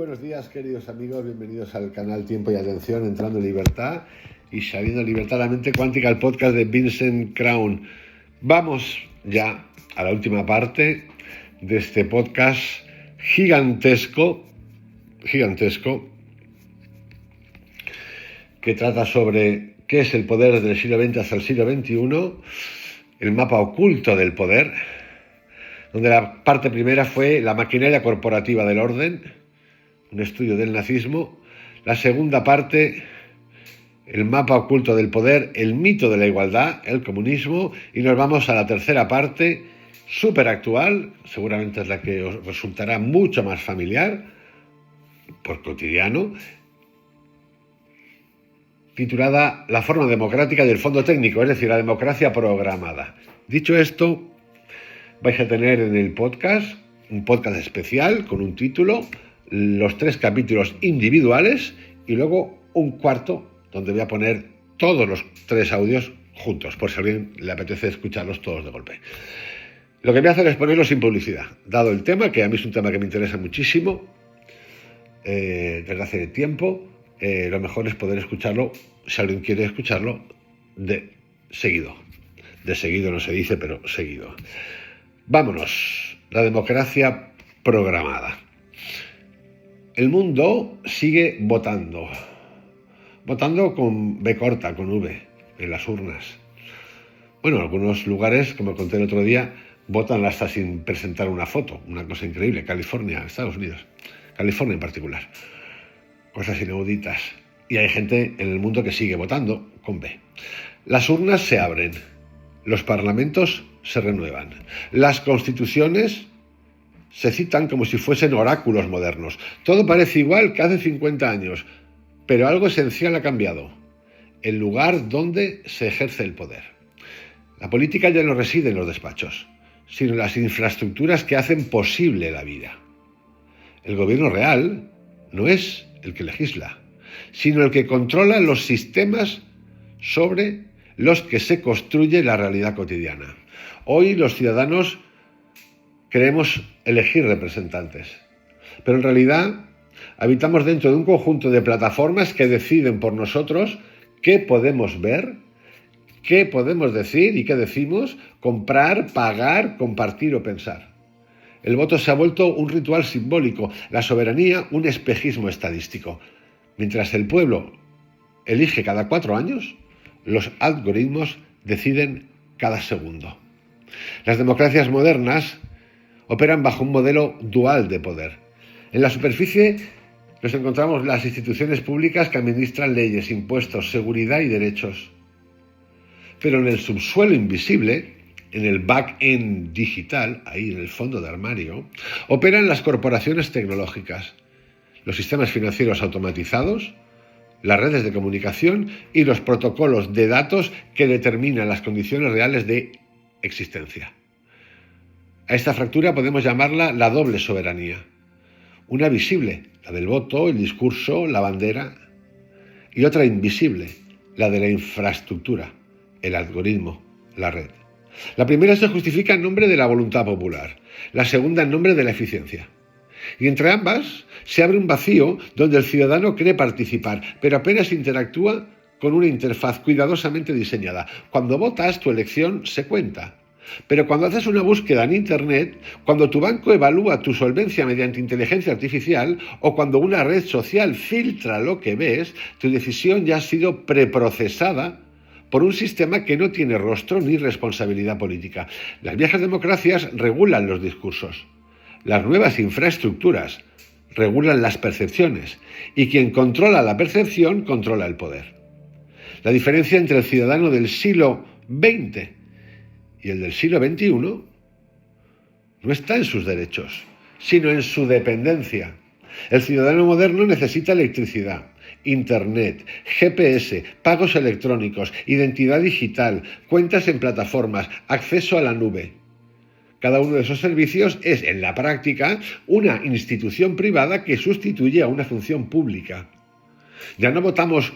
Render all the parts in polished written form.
buenos días, queridos amigos, bienvenidos al canal Tiempo y Atención, entrando en libertad y saliendo en libertad, la mente cuántica, el podcast de Vincent Crown. Vamos ya a la última parte de este podcast gigantesco, que trata sobre qué es el poder desde el siglo XX hasta el siglo XXI, el mapa oculto del poder, donde la parte primera fue la maquinaria corporativa del orden, un estudio del nazismo. La segunda parte, el mapa oculto del poder, el mito de la igualdad, el comunismo. Y nos vamos a la tercera parte, súper actual, seguramente es la que os resultará mucho más familiar, por cotidiano, titulada La forma democrática y el fondo técnico, es decir, la democracia programada. Dicho esto, vais a tener en el podcast un podcast especial con un título, los 3 capítulos individuales y luego un cuarto donde voy a poner todos los 3 audios juntos, por si a alguien le apetece escucharlos todos de golpe. Lo que voy a hacer es ponerlo sin publicidad, dado el tema, que a mí es un tema que me interesa muchísimo desde hace tiempo. Lo mejor es poder escucharlo, si alguien quiere escucharlo, de seguido. De seguido no se dice, pero seguido. Vámonos, la democracia programada. El mundo sigue votando con B corta, con V, en las urnas. Bueno, en algunos lugares, como conté el otro día, votan hasta sin presentar una foto, una cosa increíble. California, Estados Unidos, California en particular. Cosas inauditas. Y hay gente en el mundo que sigue votando con B. Las urnas se abren, los parlamentos se renuevan, las constituciones se citan como si fuesen oráculos modernos. Todo parece igual que hace 50 años, pero algo esencial ha cambiado: el lugar donde se ejerce el poder. La política ya no reside en los despachos, sino en las infraestructuras que hacen posible la vida. El gobierno real no es el que legisla, sino el que controla los sistemas sobre los que se construye la realidad cotidiana. Hoy los ciudadanos queremos elegir representantes, pero en realidad habitamos dentro de un conjunto de plataformas que deciden por nosotros qué podemos ver, qué podemos decir y qué decimos, comprar, pagar, compartir o pensar. El voto se ha vuelto un ritual simbólico, la soberanía un espejismo estadístico. Mientras el pueblo elige cada 4 años, los algoritmos deciden cada segundo. Las democracias modernas operan bajo un modelo dual de poder. En la superficie nos encontramos las instituciones públicas que administran leyes, impuestos, seguridad y derechos. Pero en el subsuelo invisible, en el back-end digital, ahí en el fondo de armario, operan las corporaciones tecnológicas, los sistemas financieros automatizados, las redes de comunicación y los protocolos de datos que determinan las condiciones reales de existencia. A esta fractura podemos llamarla la doble soberanía. Una visible, la del voto, el discurso, la bandera, y otra invisible, la de la infraestructura, el algoritmo, la red. La primera se justifica en nombre de la voluntad popular, la segunda en nombre de la eficiencia. Y entre ambas se abre un vacío donde el ciudadano cree participar, pero apenas interactúa con una interfaz cuidadosamente diseñada. Cuando votas, tu elección se cuenta. Pero cuando haces una búsqueda en Internet, cuando tu banco evalúa tu solvencia mediante inteligencia artificial o cuando una red social filtra lo que ves, tu decisión ya ha sido preprocesada por un sistema que no tiene rostro ni responsabilidad política. Las viejas democracias regulan los discursos. Las nuevas infraestructuras regulan las percepciones y quien controla la percepción controla el poder. La diferencia entre el ciudadano del siglo XX y el del siglo XXI no está en sus derechos, sino en su dependencia. El ciudadano moderno necesita electricidad, Internet, GPS, pagos electrónicos, identidad digital, cuentas en plataformas, acceso a la nube. Cada uno de esos servicios es, en la práctica, una institución privada que sustituye a una función pública. Ya no votamos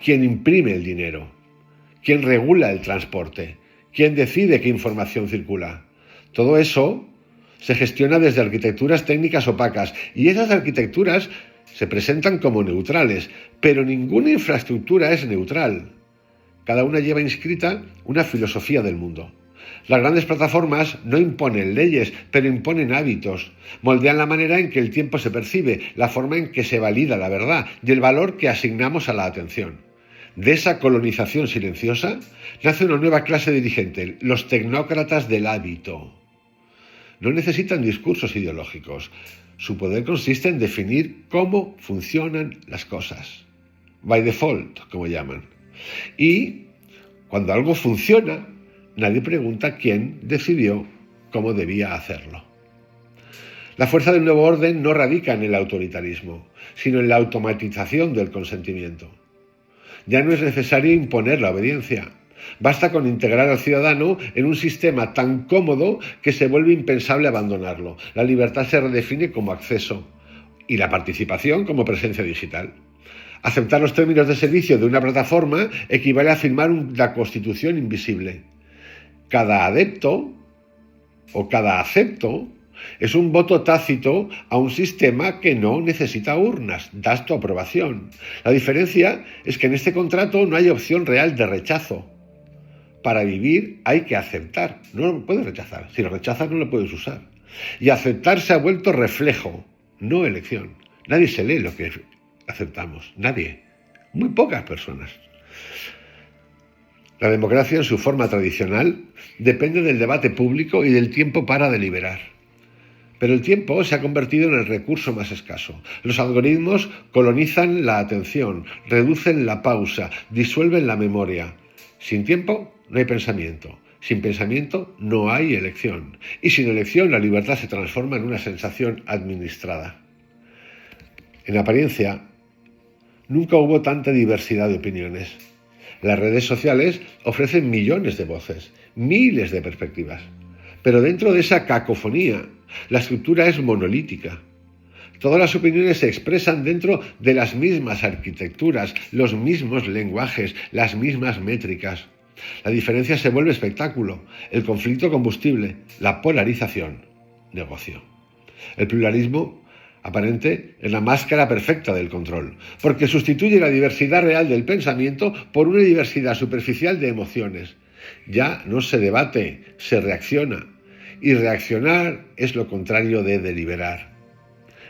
quién imprime el dinero, quién regula el transporte, quién decide qué información circula. Todo eso Se gestiona desde arquitecturas técnicas opacas y esas arquitecturas se presentan como neutrales, pero ninguna infraestructura es neutral. Cada una lleva inscrita una filosofía del mundo. Las grandes plataformas no imponen leyes, pero imponen hábitos. Moldean la manera en que el tiempo se percibe, la forma en que se valida la verdad y el valor que asignamos a la atención. De esa colonización silenciosa nace una nueva clase dirigente, los tecnócratas del hábito. No necesitan discursos ideológicos. Su poder consiste en definir cómo funcionan las cosas. By default, como llaman. Y cuando algo funciona, nadie pregunta quién decidió cómo debía hacerlo. La fuerza del nuevo orden no radica en el autoritarismo, sino en la automatización del consentimiento. Ya no es necesario imponer la obediencia. Basta con integrar al ciudadano en un sistema tan cómodo que se vuelve impensable abandonarlo. La libertad se redefine como acceso y la participación como presencia digital. Aceptar los términos de servicio de una plataforma equivale a firmar la Constitución invisible. Cada adepto o cada acepto es un voto tácito a un sistema que no necesita urnas, das tu aprobación. La diferencia es que en este contrato no hay opción real de rechazo. Para vivir hay que aceptar, no lo puedes rechazar. Si lo rechazas no lo puedes usar. Y aceptar se ha vuelto reflejo, no elección. Nadie se lee lo que aceptamos, nadie. Muy pocas personas. La democracia en su forma tradicional depende del debate público y del tiempo para deliberar. Pero el tiempo se ha convertido en el recurso más escaso. Los algoritmos colonizan la atención, reducen la pausa, disuelven la memoria. Sin tiempo no hay pensamiento. Sin pensamiento no hay elección. Y sin elección la libertad se transforma en una sensación administrada. En apariencia, nunca hubo tanta diversidad de opiniones. Las redes sociales ofrecen millones de voces, miles de perspectivas. Pero dentro de esa cacofonía, la estructura es monolítica. Todas las opiniones se expresan dentro de las mismas arquitecturas, los mismos lenguajes, las mismas métricas. La diferencia se vuelve espectáculo, el conflicto combustible, la polarización, negocio. El pluralismo aparente es la máscara perfecta del control, porque sustituye la diversidad real del pensamiento por una diversidad superficial de emociones. Ya no se debate, se reacciona. Y reaccionar es lo contrario de deliberar.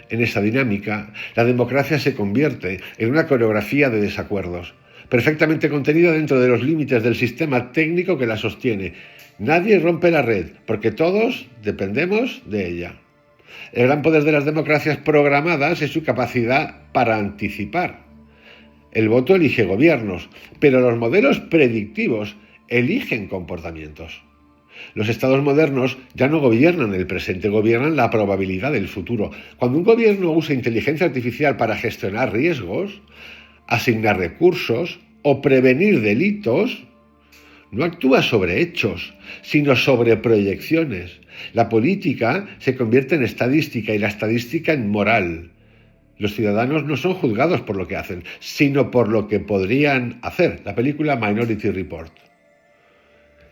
En esa dinámica, la democracia se convierte en una coreografía de desacuerdos, perfectamente contenida dentro de los límites del sistema técnico que la sostiene. Nadie rompe la red, porque todos dependemos de ella. El gran poder de las democracias programadas es su capacidad para anticipar. El voto elige gobiernos, pero los modelos predictivos eligen comportamientos. Los estados modernos ya no gobiernan el presente, gobiernan la probabilidad del futuro. Cuando un gobierno usa inteligencia artificial para gestionar riesgos, asignar recursos o prevenir delitos, no actúa sobre hechos, sino sobre proyecciones. La política se convierte en estadística y la estadística en moral. Los ciudadanos no son juzgados por lo que hacen, sino por lo que podrían hacer. La película Minority Report.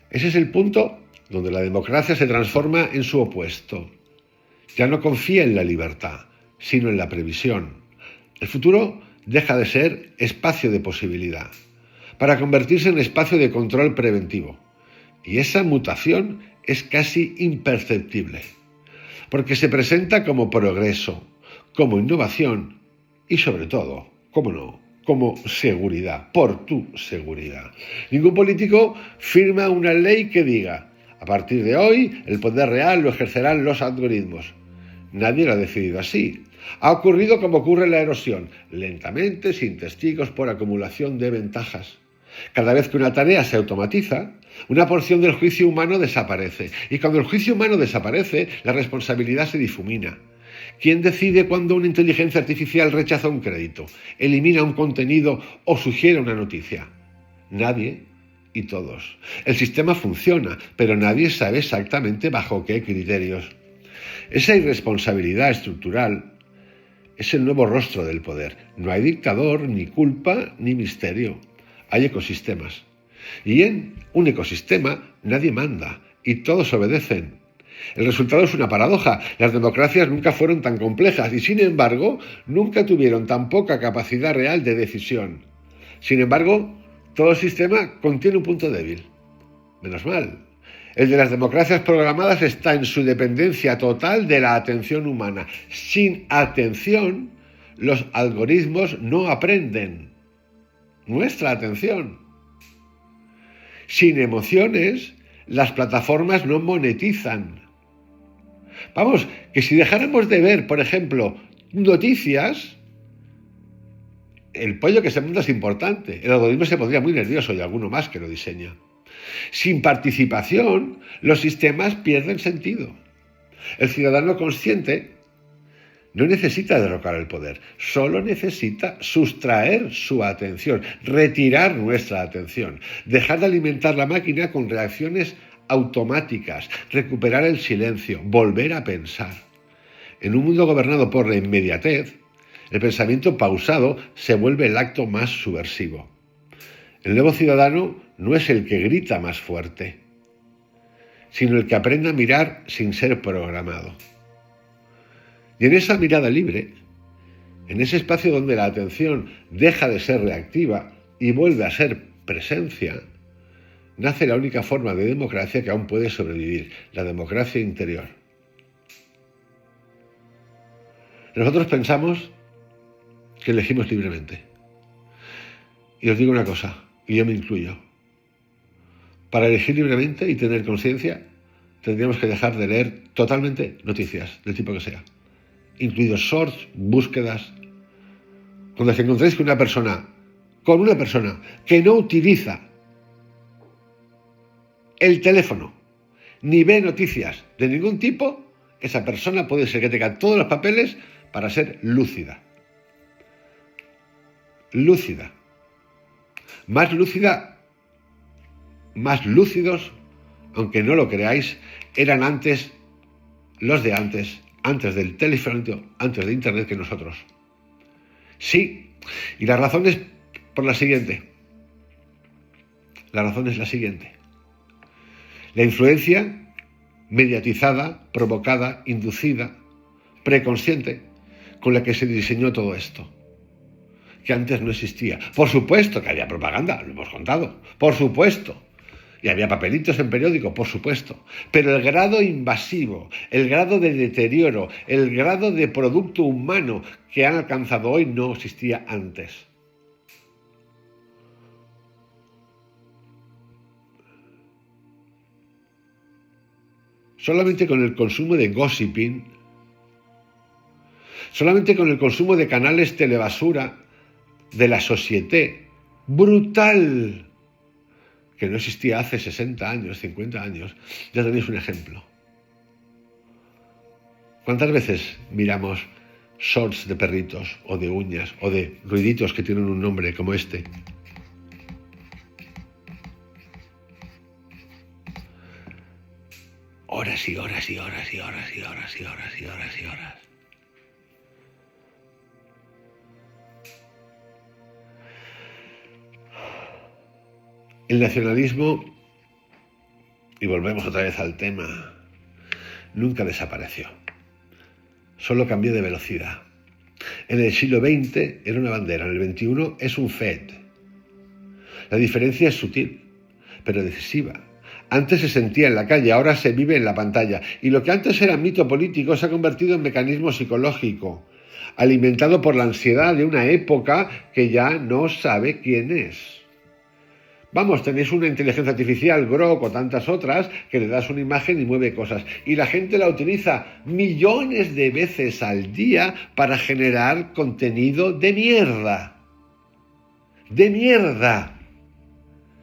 Ese es el punto donde la democracia se transforma en su opuesto. Ya no confía en la libertad, sino en la previsión. El futuro deja de ser espacio de posibilidad, para convertirse en espacio de control preventivo. Y esa mutación es casi imperceptible, porque se presenta como progreso, como innovación y sobre todo, cómo no, como seguridad, por tu seguridad. Ningún político firma una ley que diga: a partir de hoy, el poder real lo ejercerán los algoritmos. Nadie lo ha decidido así. Ha ocurrido como ocurre la erosión, lentamente, sin testigos, por acumulación de ventajas. Cada vez que una tarea se automatiza, una porción del juicio humano desaparece. Y cuando el juicio humano desaparece, la responsabilidad se difumina. ¿Quién decide cuando una inteligencia artificial rechaza un crédito, elimina un contenido o sugiere una noticia? Nadie. Y todos. El sistema funciona, pero nadie sabe exactamente bajo qué criterios. Esa irresponsabilidad estructural es el nuevo rostro del poder. No hay dictador, ni culpa, ni misterio. Hay ecosistemas. Y en un ecosistema nadie manda y todos obedecen. El resultado es una paradoja. Las democracias nunca fueron tan complejas y, sin embargo, nunca tuvieron tan poca capacidad real de decisión. Sin embargo, todo sistema contiene un punto débil. Menos mal. El de las democracias programadas está en su dependencia total de la atención humana. Sin atención, los algoritmos no aprenden nuestra atención. Sin emociones, las plataformas no monetizan. Vamos, que si dejáramos de ver, por ejemplo, noticias, el pollo que se monta es importante. El algoritmo se pondría muy nervioso y alguno más que lo diseña. Sin participación, los sistemas pierden sentido. El ciudadano consciente no necesita derrocar el poder, solo necesita sustraer su atención, retirar nuestra atención, dejar de alimentar la máquina con reacciones automáticas, recuperar el silencio, volver a pensar. En un mundo gobernado por la inmediatez, el pensamiento pausado se vuelve el acto más subversivo. El nuevo ciudadano no es el que grita más fuerte, sino el que aprende a mirar sin ser programado. Y en esa mirada libre, en ese espacio donde la atención deja de ser reactiva y vuelve a ser presencia, nace la única forma de democracia que aún puede sobrevivir, la democracia interior. Nosotros pensamos que elegimos libremente. Y os digo una cosa, y yo me incluyo. Para elegir libremente y tener conciencia, tendríamos que dejar de leer totalmente noticias, del tipo que sea, incluidos shorts, búsquedas. Cuando os encontréis con una persona que no utiliza el teléfono ni ve noticias de ningún tipo, esa persona puede ser que tenga todos los papeles para ser lúcida. Lúcida. Más lúcida, más lúcidos, aunque no lo creáis, eran antes los de antes del teléfono, antes de Internet que nosotros. Sí, y la razón es la siguiente. La razón es la siguiente. La influencia mediatizada, provocada, inducida, preconsciente, con la que se diseñó todo esto, que antes no existía. Por supuesto que había propaganda, lo hemos contado, por supuesto. Y había papelitos en periódico, por supuesto. Pero el grado invasivo, el grado de deterioro, el grado de producto humano que han alcanzado hoy no existía antes. Solamente con el consumo de gossiping, solamente con el consumo de canales telebasura de la société brutal, que no existía hace 60 años, 50 años, ya tenéis un ejemplo. ¿Cuántas veces miramos shorts de perritos o de uñas o de ruiditos que tienen un nombre como este? Horas y horas y horas y horas y horas y horas y horas y horas. El nacionalismo, y volvemos otra vez al tema, nunca desapareció. Solo cambió de velocidad. En el siglo XX era una bandera, en el XXI es un FED. La diferencia es sutil, pero decisiva. Antes se sentía en la calle, ahora se vive en la pantalla. Y lo que antes era mito político se ha convertido en mecanismo psicológico, alimentado por la ansiedad de una época que ya no sabe quién es. Vamos, tenéis una inteligencia artificial, Grok o tantas otras, que le das una imagen y mueve cosas. Y la gente la utiliza millones de veces al día para generar contenido de mierda. ¡De mierda!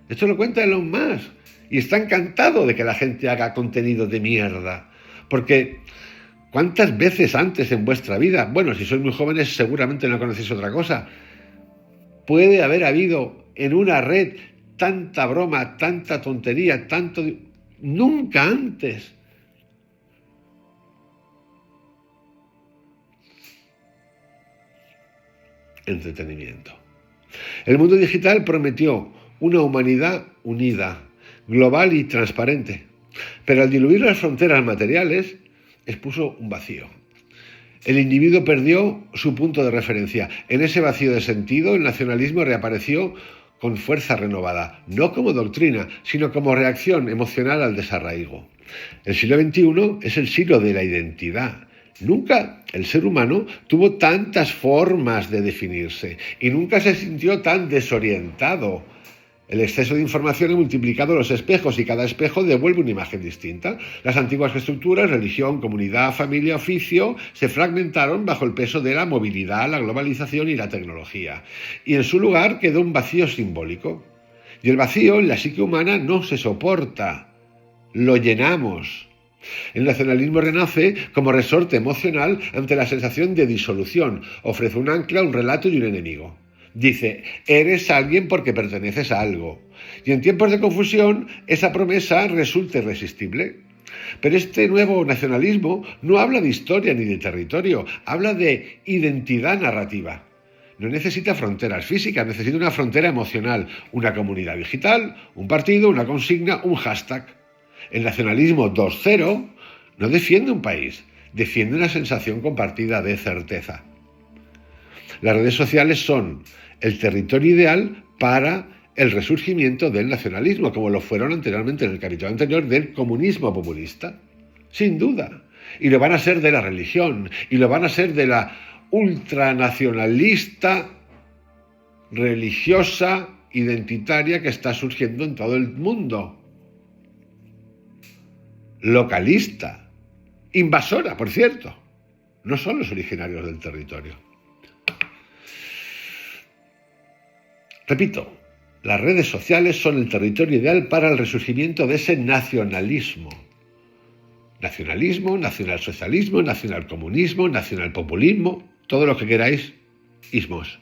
Esto lo cuenta Elon Musk. Y está encantado de que la gente haga contenido de mierda. Porque, ¿cuántas veces antes en vuestra vida, bueno, si sois muy jóvenes seguramente no conocéis otra cosa, puede haber habido en una red tanta broma, tanta tontería, tanto... Nunca antes. Entretenimiento. El mundo digital prometió una humanidad unida, global y transparente. Pero al diluir las fronteras materiales, expuso un vacío. El individuo perdió su punto de referencia. En ese vacío de sentido, el nacionalismo reapareció con fuerza renovada, no como doctrina, sino como reacción emocional al desarraigo. El siglo XXI es el siglo de la identidad. Nunca el ser humano tuvo tantas formas de definirse y nunca se sintió tan desorientado. El exceso de información ha multiplicado los espejos y cada espejo devuelve una imagen distinta. Las antiguas estructuras, religión, comunidad, familia, oficio, se fragmentaron bajo el peso de la movilidad, la globalización y la tecnología. Y en su lugar quedó un vacío simbólico. Y el vacío en la psique humana no se soporta. Lo llenamos. El nacionalismo renace como resorte emocional ante la sensación de disolución. Ofrece un ancla, un relato y un enemigo. Dice, eres alguien porque perteneces a algo. Y en tiempos de confusión, esa promesa resulta irresistible. Pero este nuevo nacionalismo no habla de historia ni de territorio, habla de identidad narrativa. No necesita fronteras físicas, necesita una frontera emocional, una comunidad digital, un partido, una consigna, un hashtag. El nacionalismo 2.0 no defiende un país, defiende una sensación compartida de certeza. Las redes sociales son el territorio ideal para el resurgimiento del nacionalismo, como lo fueron anteriormente en el capítulo anterior del comunismo populista. Sin duda. Y lo van a ser de la religión, y lo van a ser de la ultranacionalista religiosa identitaria que está surgiendo en todo el mundo. Localista, invasora, por cierto. No son los originarios del territorio. Repito, las redes sociales son el territorio ideal para el resurgimiento de ese nacionalismo. Nacionalismo, nacionalsocialismo, nacionalcomunismo, nacionalpopulismo, todo lo que queráis, ismos.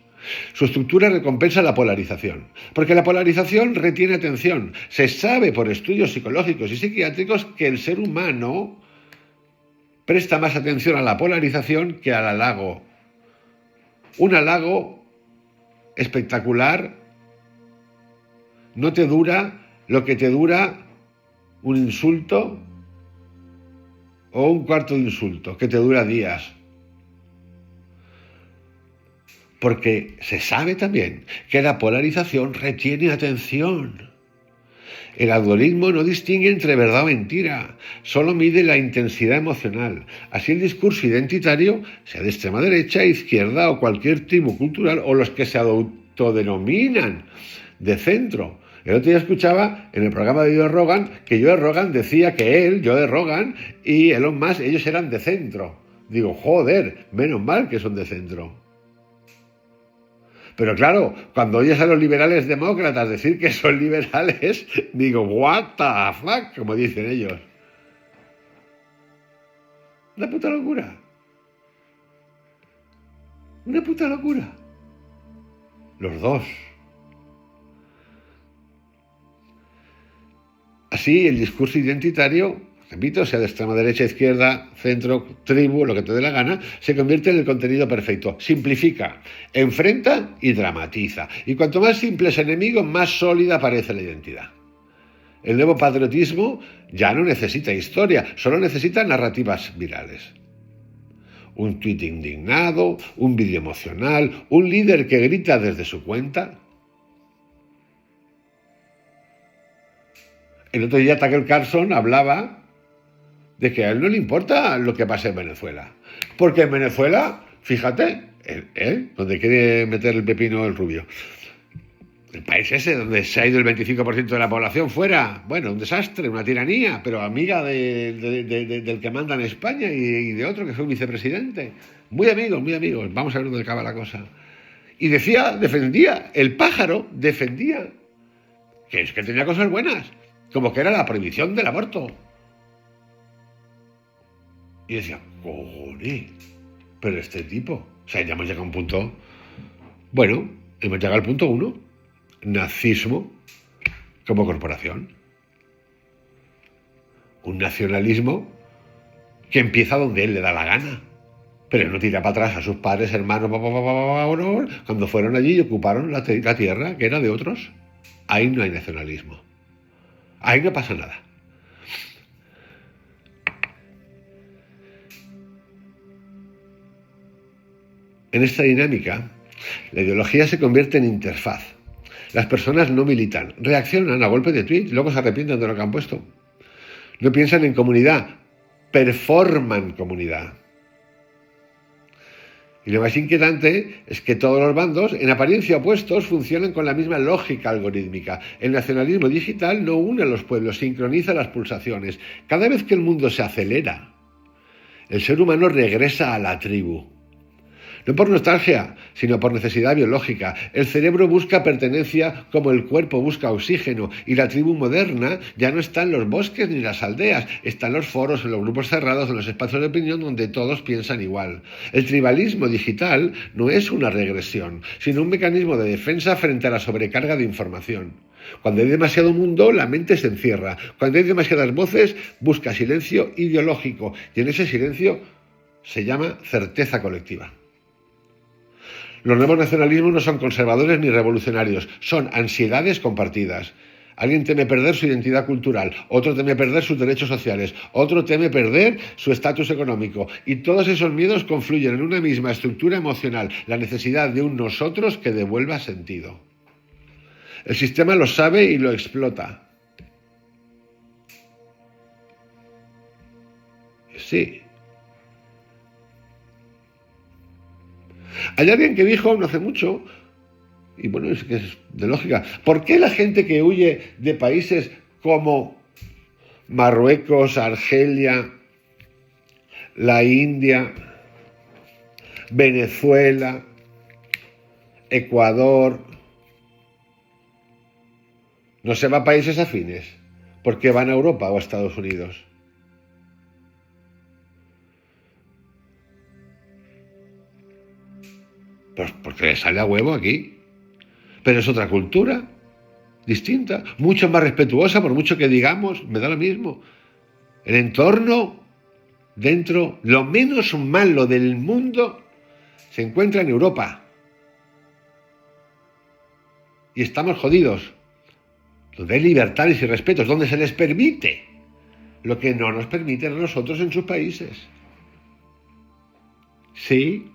Su estructura recompensa la polarización, porque la polarización retiene atención. Se sabe por estudios psicológicos y psiquiátricos que el ser humano presta más atención a la polarización que al halago. Un halago espectacular no te dura lo que te dura un insulto o un cuarto de insulto, que te dura días. Porque se sabe también que la polarización retiene atención. El algoritmo no distingue entre verdad o mentira, solo mide la intensidad emocional. Así el discurso identitario, sea de extrema derecha, izquierda o cualquier tribu cultural, o los que se autodenominan de centro. El otro día escuchaba en el programa de Joe Rogan que Joe Rogan decía que él, Joe Rogan y Elon Musk, ellos eran de centro. Digo, joder, menos mal que son de centro. Pero claro, cuando oyes a los liberales demócratas decir que son liberales, digo, what the fuck, como dicen ellos. Una puta locura. Una puta locura. Los dos. Así, el discurso identitario, repito, sea de extrema derecha, izquierda, centro, tribu, lo que te dé la gana, se convierte en el contenido perfecto. Simplifica, enfrenta y dramatiza. Y cuanto más simple es el enemigo, más sólida parece la identidad. El nuevo patriotismo ya no necesita historia, solo necesita narrativas virales. Un tuit indignado, un vídeo emocional, un líder que grita desde su cuenta. El otro día Tucker Carlson hablaba de que a él no le importa lo que pase en Venezuela. Porque en Venezuela, fíjate, donde quiere meter el pepino el rubio, el país ese donde se ha ido el 25% de la población fuera, bueno, un desastre, una tiranía, pero amiga del que manda en España y de otro que fue un vicepresidente. Muy amigos, vamos a ver dónde acaba la cosa. Y defendía, el pájaro defendía que es que tenía cosas buenas, como que era la prohibición del aborto. Y decía, cojones, pero este tipo, o sea, ya hemos llegado a un punto, bueno, hemos llegado al punto 1, nazismo como corporación. Un nacionalismo que empieza donde él le da la gana, pero no tira para atrás a sus padres, hermanos, cuando fueron allí y ocuparon la tierra que era de otros. Ahí no hay nacionalismo. Ahí no pasa nada. En esta dinámica, la ideología se convierte en interfaz. Las personas no militan, reaccionan a golpe de tweet, luego se arrepienten de lo que han puesto. No piensan en comunidad, performan comunidad. Y lo más inquietante es que todos los bandos, en apariencia opuestos, funcionan con la misma lógica algorítmica. El nacionalismo digital no une a los pueblos, sincroniza las pulsaciones. Cada vez que el mundo se acelera, el ser humano regresa a la tribu. No por nostalgia, sino por necesidad biológica. El cerebro busca pertenencia como el cuerpo busca oxígeno, y la tribu moderna ya no está en los bosques ni en las aldeas, está en los foros, en los grupos cerrados, en los espacios de opinión donde todos piensan igual. El tribalismo digital no es una regresión, sino un mecanismo de defensa frente a la sobrecarga de información. Cuando hay demasiado mundo, la mente se encierra. Cuando hay demasiadas voces, busca silencio ideológico, y en ese silencio se llama certeza colectiva. Los nuevos nacionalismos no son conservadores ni revolucionarios, son ansiedades compartidas. Alguien teme perder su identidad cultural, otro teme perder sus derechos sociales, otro teme perder su estatus económico. Y todos esos miedos confluyen en una misma estructura emocional, la necesidad de un nosotros que devuelva sentido. El sistema lo sabe y lo explota. Sí. Hay alguien que dijo no hace mucho, y bueno, es que es de lógica, ¿por qué la gente que huye de países como Marruecos, Argelia, la India, Venezuela, Ecuador, no se va a países afines? ¿Por qué van a Europa o a Estados Unidos? Pues porque les sale a huevo aquí. Pero es otra cultura, distinta, mucho más respetuosa, por mucho que digamos, me da lo mismo. El entorno dentro, lo menos malo del mundo, se encuentra en Europa. Y estamos jodidos. Donde hay libertades y respetos, donde se les permite lo que no nos permiten a nosotros en sus países. Sí,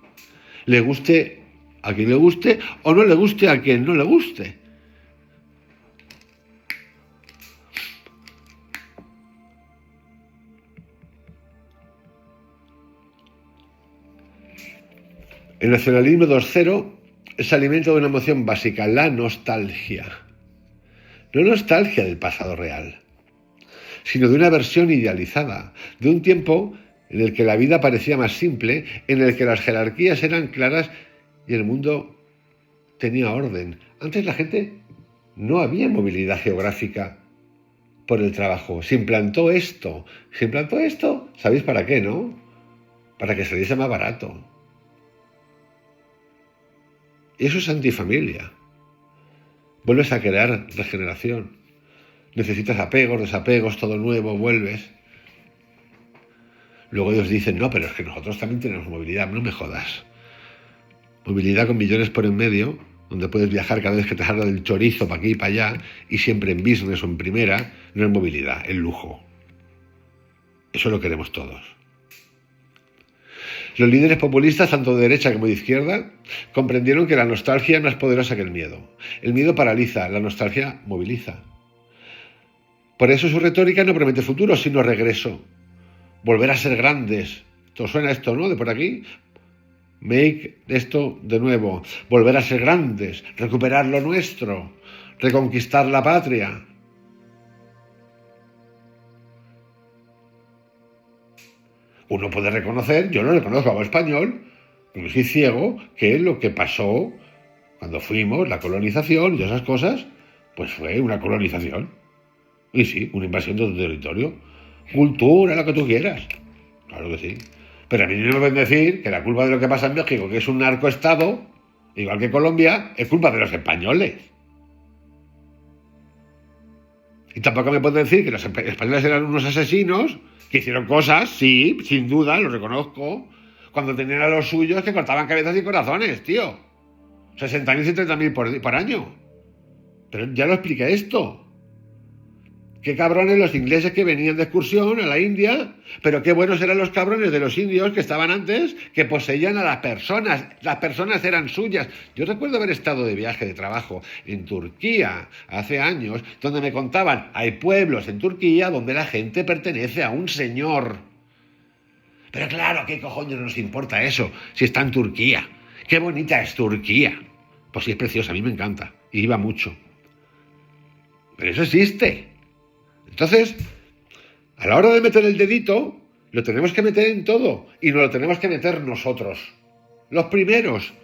le guste a quien le guste o no le guste a quien no le guste. El nacionalismo 2.0 es alimento de una emoción básica, la nostalgia. No nostalgia del pasado real, sino de una versión idealizada, de un tiempo en el que la vida parecía más simple, en el que las jerarquías eran claras y el mundo tenía orden. Antes la gente no había movilidad geográfica por el trabajo. Se implantó esto. ¿Sabéis para qué, no? Para que saliese más barato. Y eso es antifamilia. Vuelves a crear regeneración. Necesitas apegos, desapegos, todo nuevo, vuelves. Luego ellos dicen, no, pero es que nosotros también tenemos movilidad, no me jodas. Movilidad con millones por en medio, donde puedes viajar cada vez que te salga del chorizo para aquí y para allá, y siempre en business o en primera, no es movilidad, es lujo. Eso lo queremos todos. Los líderes populistas, tanto de derecha como de izquierda, comprendieron que la nostalgia es más poderosa que el miedo. El miedo paraliza, la nostalgia moviliza. Por eso su retórica no promete futuro, sino regreso. Volver a ser grandes. ¿Te suena esto, no? De por aquí. Make esto de nuevo. Volver a ser grandes. Recuperar lo nuestro. Reconquistar la patria. Uno puede reconocer, yo no reconozco como español, porque soy ciego, que lo que pasó cuando fuimos, la colonización y esas cosas, pues fue una colonización. Y sí, una invasión de tu territorio. Cultura, lo que tú quieras. Claro que sí. Pero a mí no me pueden decir que la culpa de lo que pasa en México, que es un narcoestado, igual que Colombia, es culpa de los españoles. Y tampoco me pueden decir que los españoles eran unos asesinos, que hicieron cosas, sí, sin duda, lo reconozco, cuando tenían a los suyos que cortaban cabezas y corazones, tío. 60.000 y 70.000 por año. Pero ya lo expliqué esto. Qué cabrones los ingleses que venían de excursión a la India, pero qué buenos eran los cabrones de los indios que estaban antes, que poseían a las personas eran suyas. Yo recuerdo haber estado de viaje de trabajo en Turquía hace años, donde me contaban, hay pueblos en Turquía donde la gente pertenece a un señor. Pero claro, ¿qué cojones nos importa eso si está en Turquía? Qué bonita es Turquía. Pues sí, es preciosa, a mí me encanta, y iba mucho. Pero eso existe. Entonces, a la hora de meter el dedito, lo tenemos que meter en todo y nos lo tenemos que meter nosotros, los primeros,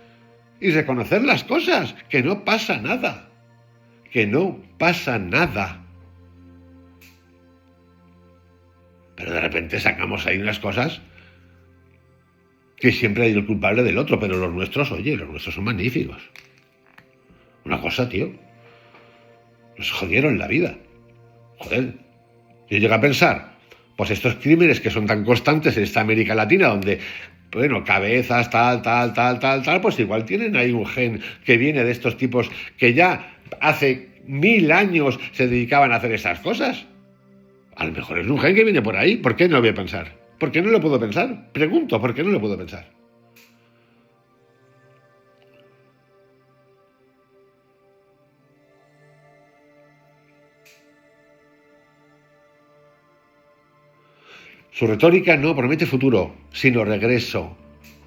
y reconocer las cosas, que no pasa nada, que no pasa nada. Pero de repente sacamos ahí unas cosas que siempre hay el culpable del otro, pero los nuestros, oye, los nuestros son magníficos. Una cosa, tío, nos jodieron la vida. Joder, yo llego a pensar, pues estos crímenes que son tan constantes en esta América Latina, donde, bueno, cabezas, tal, pues igual tienen ahí un gen que viene de estos tipos que ya hace 1000 años se dedicaban a hacer esas cosas. A lo mejor es un gen que viene por ahí. ¿Por qué no lo voy a pensar? ¿Por qué no lo puedo pensar? Pregunto, ¿por qué no lo puedo pensar? Su retórica no promete futuro, sino regreso,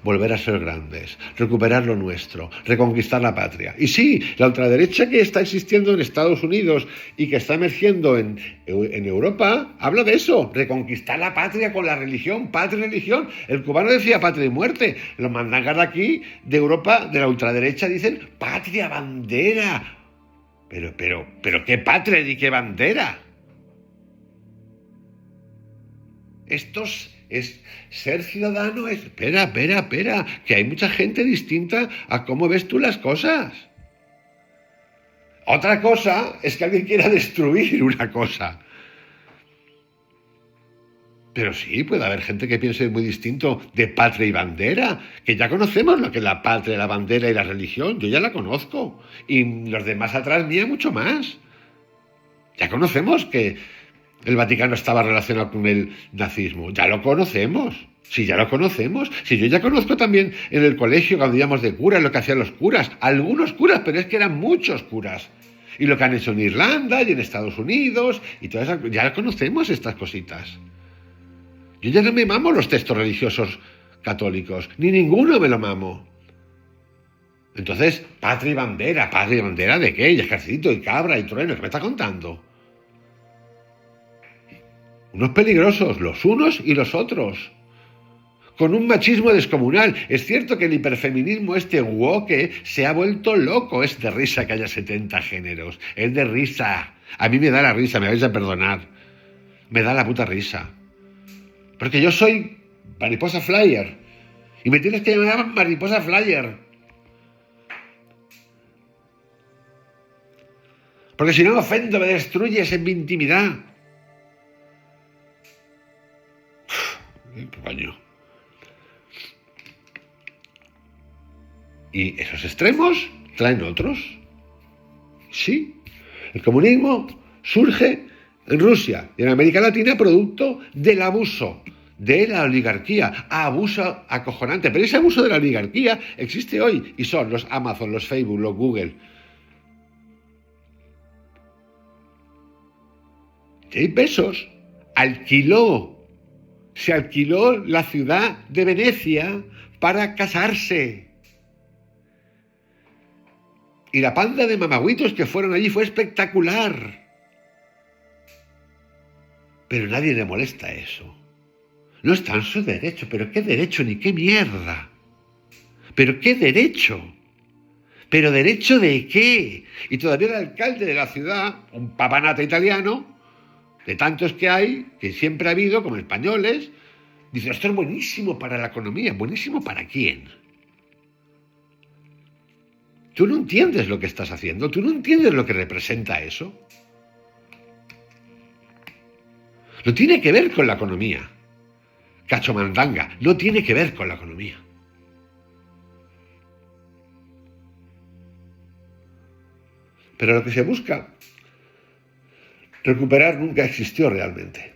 volver a ser grandes, recuperar lo nuestro, reconquistar la patria. Y sí, la ultraderecha que está existiendo en Estados Unidos y que está emergiendo en Europa, habla de eso, reconquistar la patria con la religión, patria y religión. El cubano decía patria y muerte. Los mandangas de aquí, de Europa, de la ultraderecha, dicen patria, bandera. Pero ¿qué patria y qué bandera? Es ser ciudadano, es... Espera, que hay mucha gente distinta a cómo ves tú las cosas. Otra cosa es que alguien quiera destruir una cosa. Pero sí, puede haber gente que piense muy distinto de patria y bandera, que ya conocemos lo que es la patria, la bandera y la religión, yo ya la conozco. Y los demás atrás mía mucho más. Ya conocemos que el Vaticano estaba relacionado con el nazismo. Ya lo conocemos. Sí, ya lo conocemos. Sí, yo ya conozco también en el colegio, cuando íbamos de curas, lo que hacían los curas. Algunos curas, pero es que eran muchos curas. Y lo que han hecho en Irlanda y en Estados Unidos. Y todas esas, ya conocemos estas cositas. Yo ya no me mamo los textos religiosos católicos. Ni ninguno me lo mamo. Entonces, patria y bandera ¿de qué? Y ejército y cabra y trueno, ¿qué me está contando? Unos peligrosos, los unos y los otros. Con un machismo descomunal. Es cierto que el hiperfeminismo woke se ha vuelto loco. Es de risa que haya 70 géneros. Es de risa. A mí me da la risa, me vais a perdonar. Me da la puta risa. Porque yo soy mariposa flyer. Y me tienes que llamar mariposa flyer. Porque si no me ofendo, me destruyes en mi intimidad. Coño. Y esos extremos traen otros. Sí. El comunismo surge en Rusia y en América Latina producto del abuso de la oligarquía. Abuso acojonante. Pero ese abuso de la oligarquía existe hoy. Y son los Amazon, los Facebook, los Google. Jeff Bezos se alquiló la ciudad de Venecia para casarse. Y la panda de mamagüitos que fueron allí fue espectacular. Pero nadie le molesta eso. No está en su derecho. ¿Pero qué derecho ni qué mierda? ¿Pero qué derecho? ¿Pero derecho de qué? Y todavía el alcalde de la ciudad, un papanata italiano, de tantos que hay, que siempre ha habido, como españoles, dice, esto es buenísimo para la economía. ¿Buenísimo para quién? Tú no entiendes lo que estás haciendo, tú no entiendes lo que representa eso. No tiene que ver con la economía. Cachomandanga, no tiene que ver con la economía. Pero lo que se busca Recuperar nunca existió realmente.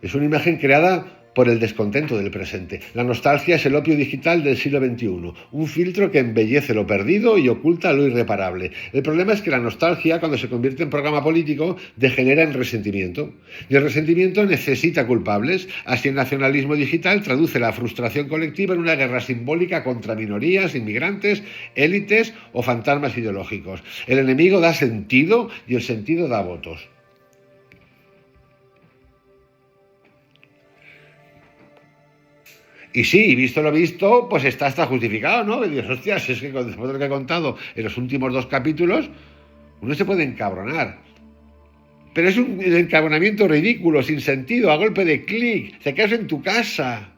Es una imagen creada por el descontento del presente. La nostalgia es el opio digital del siglo XXI, un filtro que embellece lo perdido y oculta lo irreparable. El problema es que la nostalgia, cuando se convierte en programa político, degenera en resentimiento. Y el resentimiento necesita culpables. Así el nacionalismo digital traduce la frustración colectiva en una guerra simbólica contra minorías, inmigrantes, élites o fantasmas ideológicos. El enemigo da sentido y el sentido da votos. Y sí, visto lo visto, pues está justificado, ¿no? Y dices, hostia, si es que después de lo que he contado en los últimos 2 capítulos, uno se puede encabronar. Pero es un encabronamiento ridículo, sin sentido, a golpe de clic. Te quedas en tu casa.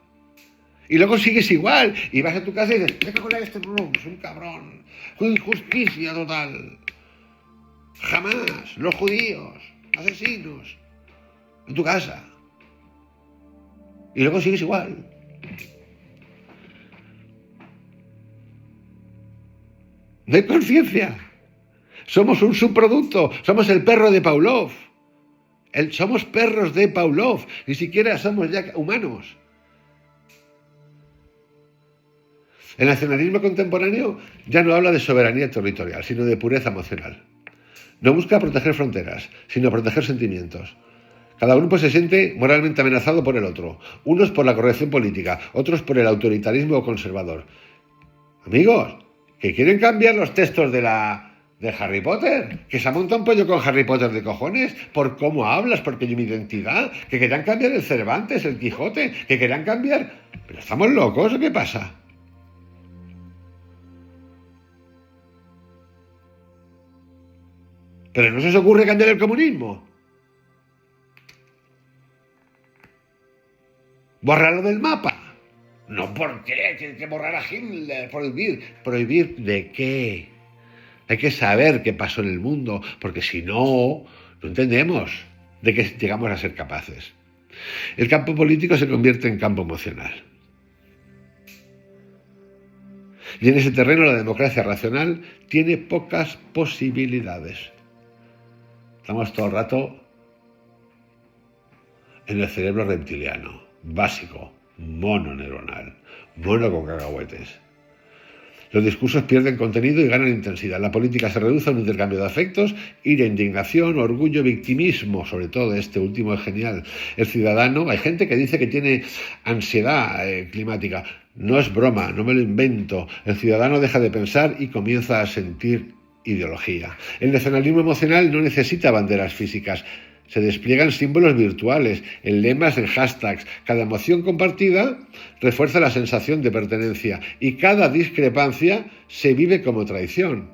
Y luego sigues igual. Y vas a tu casa y dices, ¿qué con este Brooks? Es un cabrón. Injusticia total. Jamás. Los judíos. Asesinos. En tu casa. Y luego sigues igual. No hay conciencia. Somos un subproducto. Somos el perro de Pavlov. Somos perros de Pavlov. Ni siquiera somos ya humanos. El nacionalismo contemporáneo ya no habla de soberanía territorial, sino de pureza emocional. No busca proteger fronteras, sino proteger sentimientos. Cada grupo se siente moralmente amenazado por el otro. Unos por la corrección política, otros por el autoritarismo conservador. Amigos, que quieren cambiar los textos de Harry Potter, que se ha montado un pollo con Harry Potter de cojones, por cómo hablas, porque yo mi identidad, que querían cambiar el Cervantes, el Quijote, que querían cambiar... ¿Pero estamos locos o qué pasa? ¿Pero no se os ocurre cambiar el comunismo? ¿Borrarlo del mapa? No, ¿por qué? Tienes que borrar a Hitler, prohibir. ¿Prohibir de qué? Hay que saber qué pasó en el mundo, porque si no, no entendemos de qué llegamos a ser capaces. El campo político se convierte en campo emocional. Y en ese terreno la democracia racional tiene pocas posibilidades. Estamos todo el rato en el cerebro reptiliano, básico, mono neuronal, mono con cacahuetes. Los discursos pierden contenido y ganan intensidad. La política se reduce a un intercambio de afectos, ira, indignación, orgullo, victimismo. Sobre todo este último es genial. El ciudadano, hay gente que dice que tiene ansiedad climática. No es broma, no me lo invento. El ciudadano deja de pensar y comienza a sentir ideología. El nacionalismo emocional no necesita banderas físicas. Se despliegan símbolos virtuales, en lemas, en hashtags. Cada emoción compartida refuerza la sensación de pertenencia y cada discrepancia se vive como traición.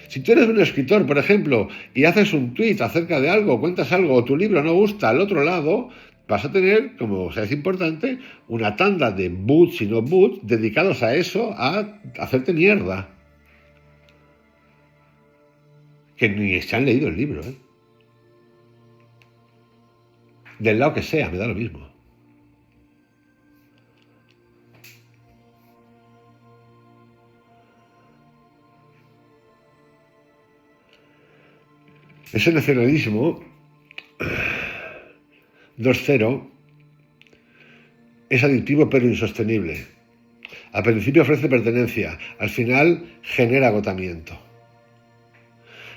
Si tú eres un escritor, por ejemplo, y haces un tuit acerca de algo, cuentas algo, o tu libro no gusta al otro lado, vas a tener, como es importante, una tanda de bots y no bots dedicados a eso, a hacerte mierda. Que ni se han leído el libro, ¿eh? Del lado que sea, me da lo mismo. Ese nacionalismo 2.0 es adictivo pero insostenible. Al principio ofrece pertenencia, al final genera agotamiento.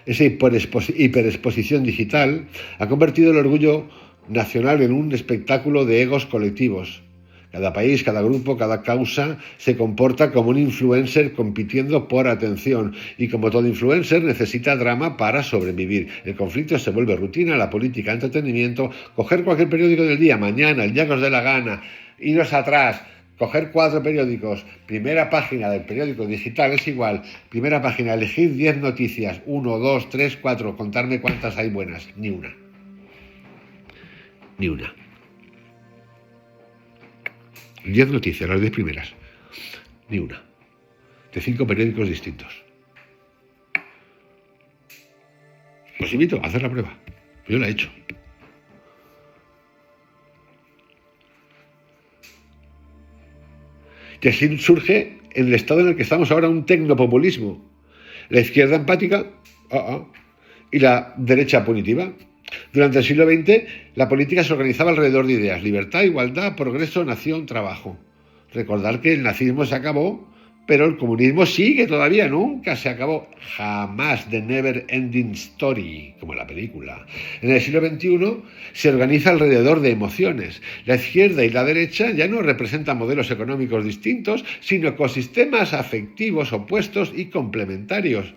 Esa hiperexposición digital ha convertido el orgullo nacional en un espectáculo de egos colectivos. Cada país, cada grupo, cada causa se comporta como un influencer compitiendo por atención y como todo influencer necesita drama para sobrevivir. El conflicto se vuelve rutina, la política, entretenimiento, coger cualquier periódico del día, mañana, el día que os dé la gana, iros atrás, coger 4 periódicos, primera página del periódico digital es igual, primera página, elegir 10 noticias, 1, 2, 3, 4, contarme cuántas hay buenas, ni una. Ni una. 10 noticias, las 10 primeras. Ni una. De 5 periódicos distintos. Os invito a hacer la prueba. Yo la he hecho. Y así surge en el estado en el que estamos ahora un tecnopopulismo. La izquierda empática y la derecha punitiva. Durante el siglo XX, la política se organizaba alrededor de ideas: libertad, igualdad, progreso, nación, trabajo. Recordar que el nazismo se acabó, pero el comunismo sigue todavía, nunca se acabó, jamás, the never ending story, como la película. En el siglo XXI se organiza alrededor de emociones. La izquierda y la derecha ya no representan modelos económicos distintos, sino ecosistemas afectivos opuestos y complementarios.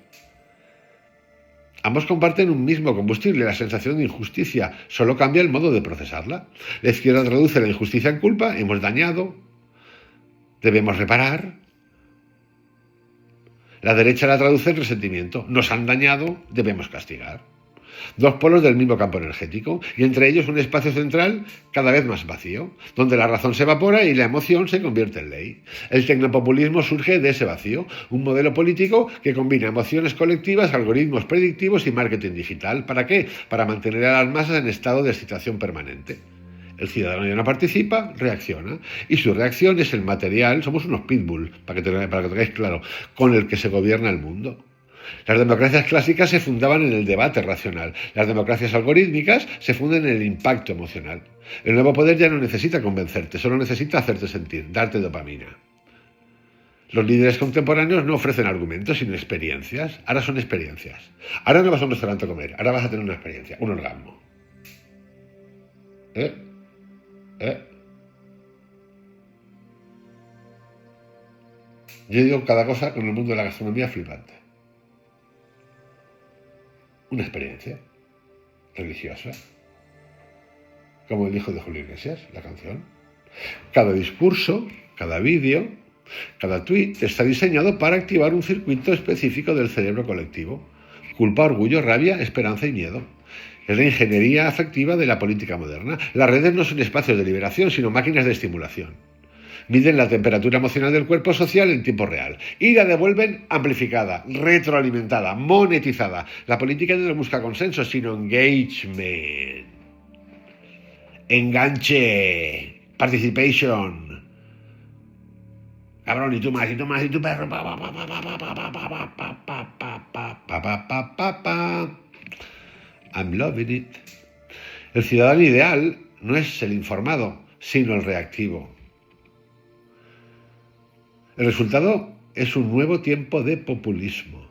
Ambos comparten un mismo combustible, la sensación de injusticia, solo cambia el modo de procesarla. La izquierda traduce la injusticia en culpa: hemos dañado, debemos reparar. La derecha la traduce en resentimiento: nos han dañado, debemos castigar. Dos polos del mismo campo energético, y entre ellos un espacio central cada vez más vacío, donde la razón se evapora y la emoción se convierte en ley. El tecnopopulismo surge de ese vacío, un modelo político que combina emociones colectivas, algoritmos predictivos y marketing digital. ¿Para qué? Para mantener a las masas en estado de excitación permanente. El ciudadano ya no participa, reacciona. Y su reacción es el material, somos unos pitbull, para que tengáis claro, con el que se gobierna el mundo. Las democracias clásicas se fundaban en el debate racional. Las democracias algorítmicas se funden en el impacto emocional. El nuevo poder ya no necesita convencerte, solo necesita hacerte sentir, darte dopamina. Los líderes contemporáneos no ofrecen argumentos, sino experiencias. Ahora son experiencias. Ahora no vas a un restaurante a comer, ahora vas a tener una experiencia, un orgasmo. Yo digo cada cosa con el mundo de la gastronomía flipante. Una experiencia religiosa, como el hijo de Julio Iglesias, la canción. Cada discurso, cada vídeo, cada tuit está diseñado para activar un circuito específico del cerebro colectivo: culpa, orgullo, rabia, esperanza y miedo. Es la ingeniería afectiva de la política moderna. Las redes no son espacios de liberación, sino máquinas de estimulación. Miden la temperatura emocional del cuerpo social en tiempo real y la devuelven amplificada, retroalimentada, monetizada. La política no busca consenso, sino engagement. Enganche, participation. Cabrón, y tú más, y tú más, y tu perro. I'm loving it. El ciudadano ideal no es el informado, sino el reactivo. El resultado es un nuevo tiempo de populismo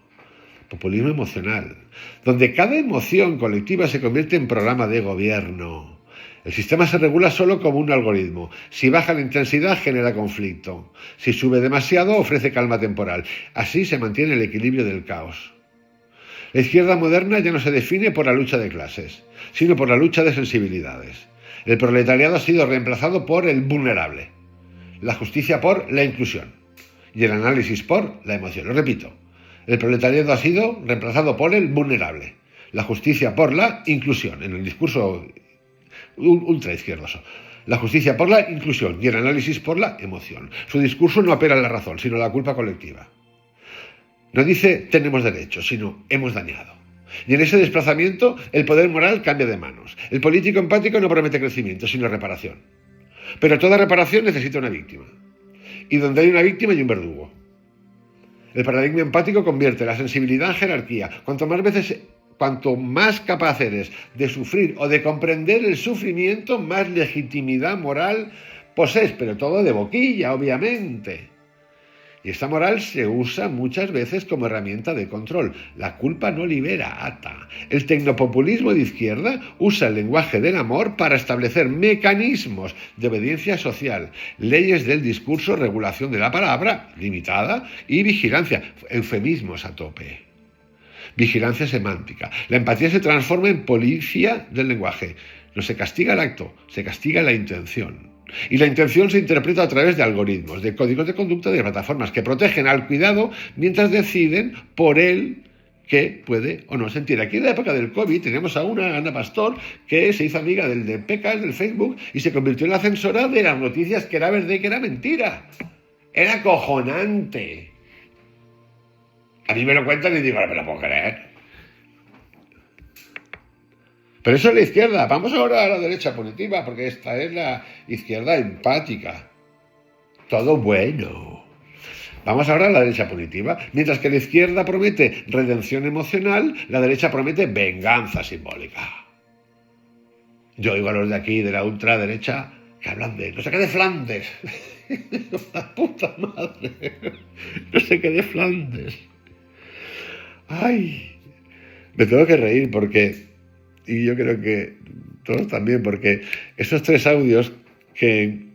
emocional, donde cada emoción colectiva se convierte en programa de gobierno. El sistema se regula solo como un algoritmo. Si baja la intensidad, genera conflicto. Si sube demasiado, ofrece calma temporal. Así se mantiene el equilibrio del caos. La izquierda moderna ya no se define por la lucha de clases, sino por la lucha de sensibilidades. El proletariado ha sido reemplazado por el vulnerable, la justicia por la inclusión y el análisis por la emoción. Lo repito, el proletariado ha sido reemplazado por el vulnerable, la justicia por la inclusión, en el discurso ultraizquierdoso. La justicia por la inclusión y el análisis por la emoción. Su discurso no apela a la razón, sino a la culpa colectiva. No dice tenemos derechos, sino hemos dañado. Y en ese desplazamiento el poder moral cambia de manos. El político empático no promete crecimiento, sino reparación. Pero toda reparación necesita una víctima. Y donde hay una víctima hay un verdugo. El paradigma empático convierte la sensibilidad en jerarquía. Cuanto más capaz eres de sufrir o de comprender el sufrimiento, más legitimidad moral posees, pero todo de boquilla, obviamente. Y esta moral se usa muchas veces como herramienta de control. La culpa no libera, ata. El tecnopopulismo de izquierda usa el lenguaje del amor para establecer mecanismos de obediencia social, leyes del discurso, regulación de la palabra, limitada, y vigilancia, eufemismos a tope. Vigilancia semántica. La empatía se transforma en policía del lenguaje. No se castiga el acto, se castiga la intención. Y la intención se interpreta a través de algoritmos, de códigos de conducta de plataformas que protegen al cuidado mientras deciden por él qué puede o no sentir. Aquí en la época del COVID teníamos a una Ana Pastor que se hizo amiga del de Pecas, del Facebook, y se convirtió en la censora de las noticias que era verdad y que era mentira. Era acojonante. A mí me lo cuentan y digo, no me lo puedo creer. Pero eso es la izquierda. Vamos ahora a la derecha punitiva, porque esta es la izquierda empática. Todo bueno. Vamos ahora a la derecha punitiva. Mientras que la izquierda promete redención emocional, la derecha promete venganza simbólica. Yo oigo a los de aquí, de la ultraderecha, que hablan de no sé qué de Flandes. La puta madre. No sé qué de Flandes. Ay, me tengo que reír porque, y yo creo que todos también, porque esos 3 audios que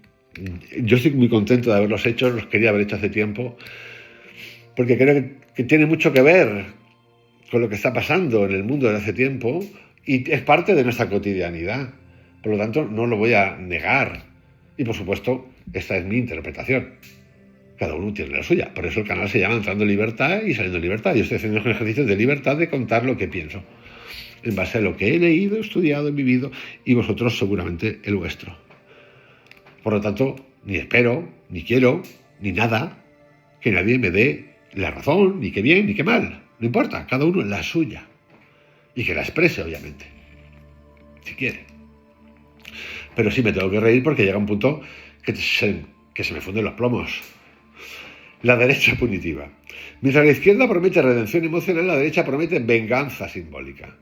yo estoy muy contento de haberlos hecho, los quería haber hecho hace tiempo, porque creo que tiene mucho que ver con lo que está pasando en el mundo desde hace tiempo y es parte de nuestra cotidianidad. Por lo tanto, no lo voy a negar. Y por supuesto, esta es mi interpretación. Cada uno tiene la suya. Por eso el canal se llama Entrando en Libertad y Saliendo en Libertad. Yo estoy haciendo ejercicios de libertad de contar lo que pienso, en base a lo que he leído, estudiado, vivido, y vosotros seguramente el vuestro. Por lo tanto, ni espero, ni quiero, ni nada, que nadie me dé la razón, ni qué bien, ni qué mal. No importa, cada uno la suya. Y que la exprese, obviamente, si quiere. Pero sí me tengo que reír porque llega un punto que se me funden los plomos. La derecha punitiva. Mientras la izquierda promete redención emocional, la derecha promete venganza simbólica.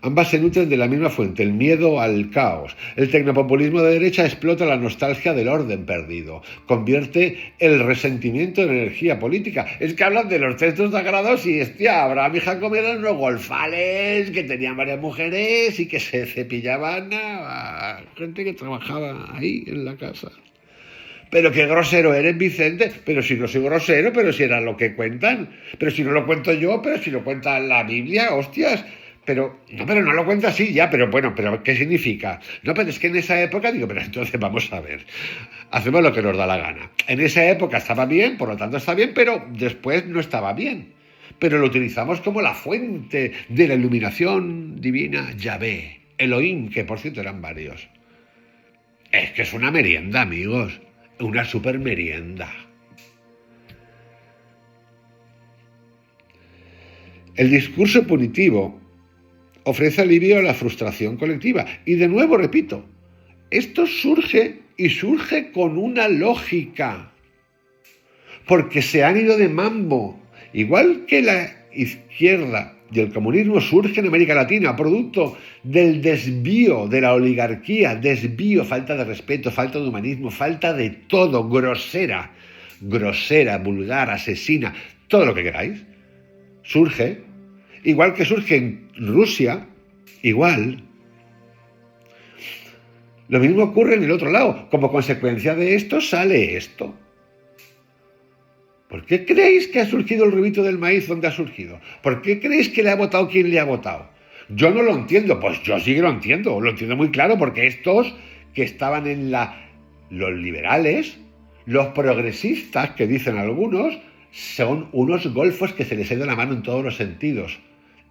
Ambas se nutren de la misma fuente, el miedo al caos. El tecnopopulismo de derecha explota la nostalgia del orden perdido. Convierte el resentimiento en energía política. Es que hablan de los textos sagrados y, hostia, Abraham y Jacob eran unos golfales que tenían varias mujeres y que se cepillaban a gente que trabajaba ahí en la casa. Pero qué grosero eres, Vicente. Pero si no soy grosero, pero si era lo que cuentan. Pero si no lo cuento yo, pero si lo cuenta la Biblia, hostias. Pero no lo cuento así ya, pero bueno, pero ¿qué significa? No, pero es que en esa época, digo, pero entonces vamos a ver, hacemos lo que nos da la gana. En esa época estaba bien, por lo tanto está bien, pero después no estaba bien. Pero lo utilizamos como la fuente de la iluminación divina, Yahvé, Elohim, que por cierto eran varios. Es que es una merienda, amigos, una super merienda. El discurso punitivo ofrece alivio a la frustración colectiva. Y de nuevo, repito, esto surge con una lógica, porque se han ido de mambo. Igual que la izquierda y el comunismo surge en América Latina, producto del desvío de la oligarquía, desvío, falta de respeto, falta de humanismo, falta de todo, grosera, vulgar, asesina, todo lo que queráis, surge. Igual que surge en Rusia, igual. Lo mismo ocurre en el otro lado. Como consecuencia de esto sale esto. ¿Por qué creéis que ha surgido el rubito del maíz donde ha surgido? ¿Por qué creéis que le ha votado quien le ha votado? Yo no lo entiendo. Pues yo sí que lo entiendo muy claro, porque estos que estaban los liberales, los progresistas, que dicen algunos, son unos golfos que se les ha ido la mano en todos los sentidos.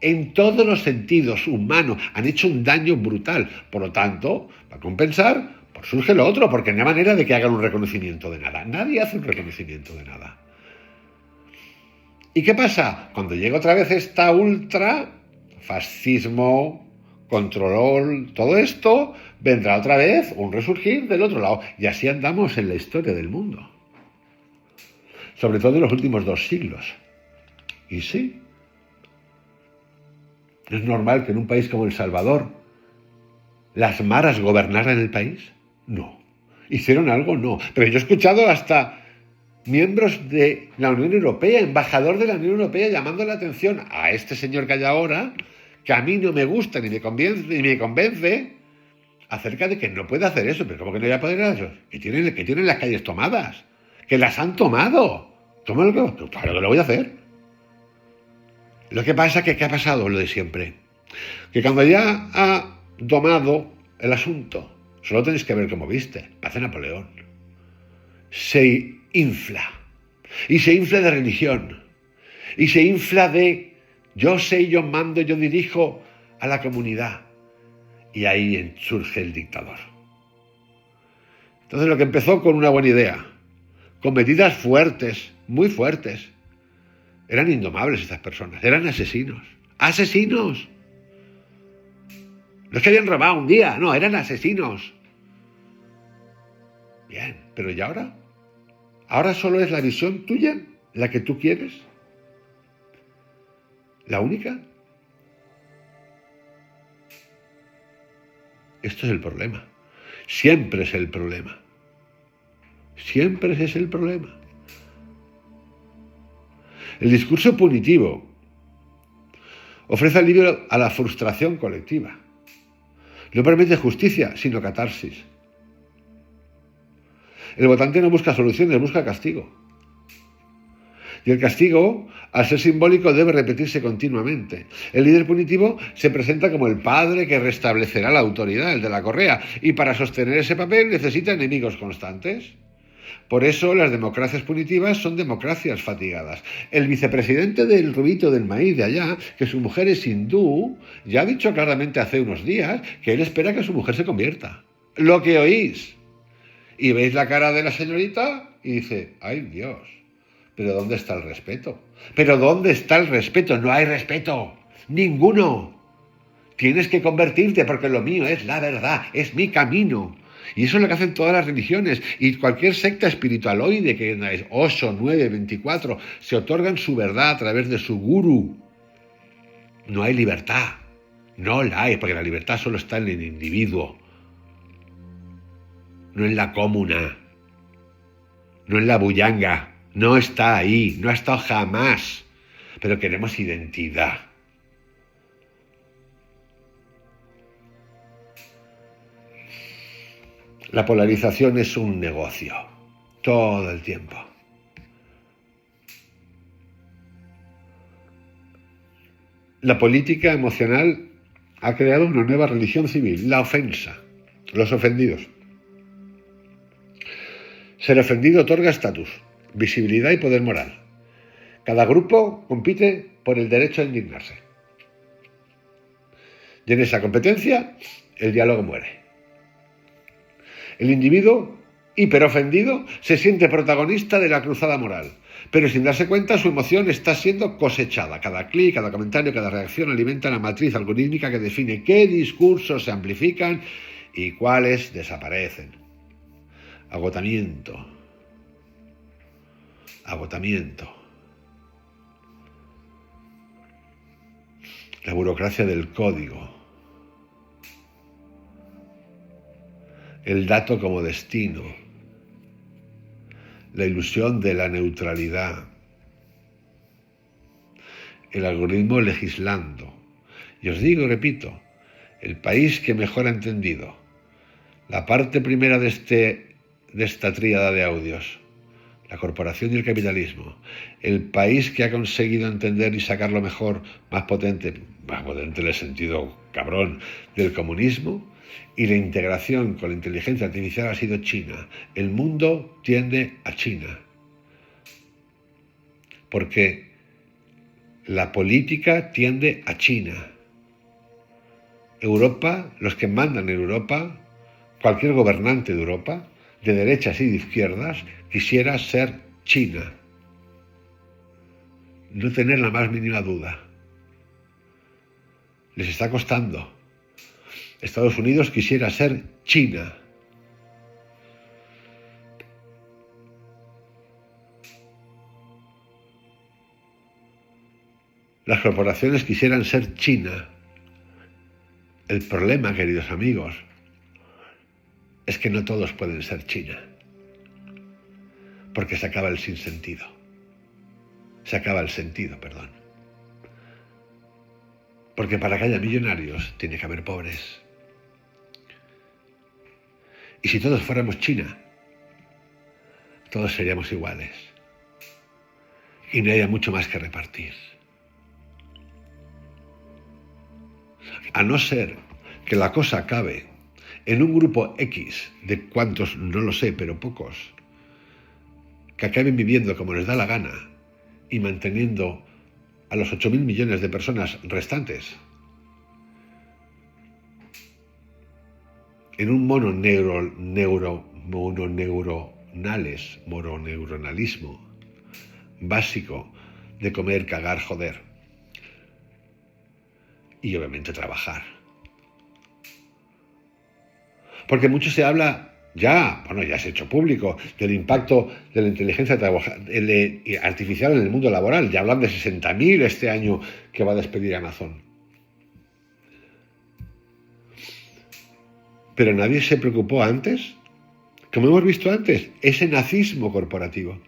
En todos los sentidos humanos. Han hecho un daño brutal. Por lo tanto, para compensar, pues surge lo otro, porque no hay manera de que hagan un reconocimiento de nada. Nadie hace un reconocimiento de nada. ¿Y qué pasa? Cuando llega otra vez esta ultra, fascismo, control, todo esto, vendrá otra vez un resurgir del otro lado. Y así andamos en la historia del mundo. Sobre todo en los últimos 2 siglos. Y sí, ¿es normal que en un país como El Salvador las maras gobernaran el país? No. ¿Hicieron algo? No. Pero yo he escuchado hasta miembros de la Unión Europea, embajador de la Unión Europea, llamando la atención a este señor que hay ahora, que a mí no me gusta ni me convence, acerca de que no puede hacer eso. Pero ¿cómo que no voy a poder hacer eso? Que tienen las calles tomadas, que las han tomado. Claro que lo voy a hacer. Lo que pasa es que, ¿qué ha pasado? Lo de siempre. Que cuando ya ha domado el asunto, solo tenéis que ver cómo viste, hace Napoleón. Se infla. Y se infla de religión. Y se infla de yo sé, yo mando, yo dirijo a la comunidad. Y ahí surge el dictador. Entonces lo que empezó con una buena idea, con medidas fuertes, muy fuertes, eran indomables estas personas, eran asesinos. ¡Asesinos! No es que habían robado un día, no, eran asesinos. Bien, pero ¿y ahora? ¿Ahora solo es la visión tuya la que tú quieres? ¿La única? Esto es el problema. Siempre es el problema. Siempre ese es el problema. El discurso punitivo ofrece alivio a la frustración colectiva. No permite justicia, sino catarsis. El votante no busca soluciones, busca castigo. Y el castigo, al ser simbólico, debe repetirse continuamente. El líder punitivo se presenta como el padre que restablecerá la autoridad, el de la correa, y para sostener ese papel necesita enemigos constantes. Por eso las democracias punitivas son democracias fatigadas. El vicepresidente del Rubito del Maíz de allá, que su mujer es hindú, ya ha dicho claramente hace unos días que él espera que su mujer se convierta. Lo que oís. Y veis la cara de la señorita y dice, ¡ay Dios! ¿Pero dónde está el respeto? ¿Pero dónde está el respeto? No hay respeto. Ninguno. Tienes que convertirte porque lo mío es la verdad, es mi camino. Y eso es lo que hacen todas las religiones y cualquier secta espiritualoide que es 8, 9, 24, se otorgan su verdad a través de su gurú. No hay libertad. No la hay, porque la libertad solo está en el individuo. No en la comuna. No en la bullanga. No está ahí. No ha estado jamás. Pero queremos identidad. La polarización es un negocio, todo el tiempo. La política emocional ha creado una nueva religión civil, la ofensa, los ofendidos. Ser ofendido otorga estatus, visibilidad y poder moral. Cada grupo compite por el derecho a indignarse. Y en esa competencia, el diálogo muere. El individuo hiperofendido se siente protagonista de la cruzada moral, pero sin darse cuenta su emoción está siendo cosechada. Cada clic, cada comentario, cada reacción alimenta la matriz algorítmica que define qué discursos se amplifican y cuáles desaparecen. Agotamiento. Agotamiento. La burocracia del código. El dato como destino, la ilusión de la neutralidad, el algoritmo legislando. Y os digo y repito, el país que mejor ha entendido la parte primera de esta tríada de audios, la corporación y el capitalismo, el país que ha conseguido entender y sacar lo mejor, más potente en el sentido cabrón, del comunismo, y la integración con la inteligencia artificial ha sido China. El mundo tiende a China. Porque la política tiende a China. Europa, los que mandan en Europa, cualquier gobernante de Europa, de derechas y de izquierdas, quisiera ser China. No tener la más mínima duda. Les está costando. Estados Unidos quisiera ser China. Las corporaciones quisieran ser China. El problema, queridos amigos, es que no todos pueden ser China. Porque se acaba el sinsentido. Se acaba el sentido, perdón. Porque para que haya millonarios tiene que haber pobres. Y si todos fuéramos China, todos seríamos iguales. Y no haya mucho más que repartir. A no ser que la cosa acabe en un grupo X, de cuantos no lo sé, pero pocos, que acaben viviendo como les da la gana y manteniendo a los 8.000 millones de personas restantes en un mononeuronalismo básico de comer, cagar, joder y obviamente trabajar. Porque mucho se habla ya se ha hecho público del impacto de la inteligencia artificial en el mundo laboral. Ya hablan de 60.000 este año que va a despedir Amazon. Pero nadie se preocupó antes, como hemos visto antes, ese nazismo corporativo.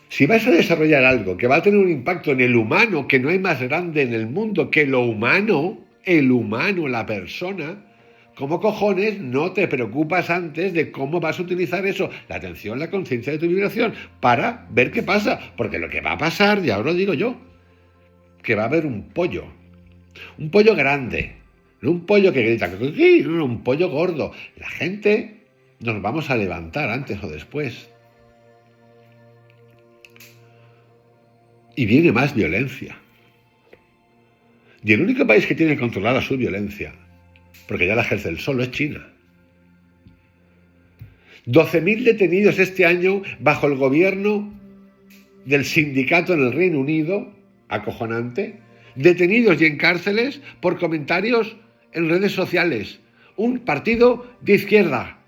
Si vas a desarrollar algo que va a tener un impacto en el humano, que no hay más grande en el mundo que lo humano, el humano, la persona, ¿cómo cojones no te preocupas antes de cómo vas a utilizar eso, la atención, la conciencia de tu vibración, para ver qué pasa? Porque lo que va a pasar, ya os lo digo yo, que va a haber un pollo grande, no un pollo que grita, no, un pollo gordo. La gente nos vamos a levantar antes o después. Y viene más violencia. Y el único país que tiene controlada su violencia, porque ya la ejerce el solo, es China. 12.000 detenidos este año bajo el gobierno del sindicato en el Reino Unido, acojonante, detenidos y en cárceles por comentarios en redes sociales. Un partido de izquierda,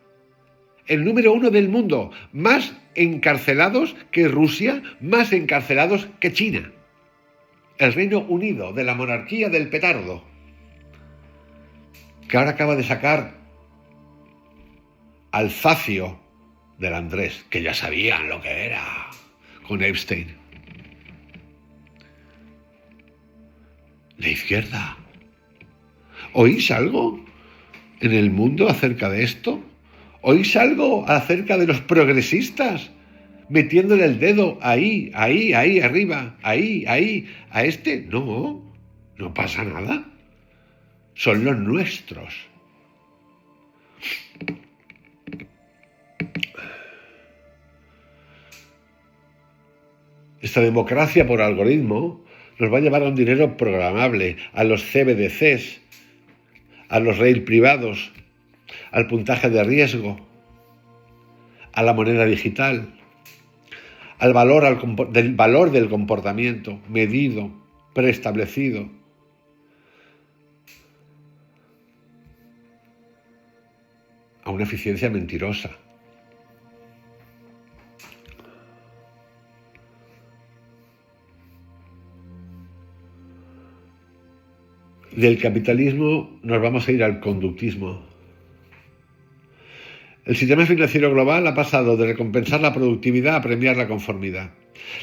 el número 1 del mundo, más encarcelados que Rusia, más encarcelados que China. El Reino Unido, de la monarquía del petardo, que ahora acaba de sacar al Facio del Andrés, que ya sabían lo que era con Epstein. La izquierda. ¿Oís algo en el mundo acerca de esto? ¿Oís algo acerca de los progresistas metiéndole el dedo ahí, arriba, ahí, a este? No, no pasa nada. Son los nuestros. Esta democracia por algoritmo nos va a llevar a un dinero programable, a los CBDCs, a los rail privados, al puntaje de riesgo, a la moneda digital, al valor, del valor del comportamiento medido, preestablecido. A una eficiencia mentirosa. Del capitalismo nos vamos a ir al conductismo. El sistema financiero global ha pasado de recompensar la productividad a premiar la conformidad.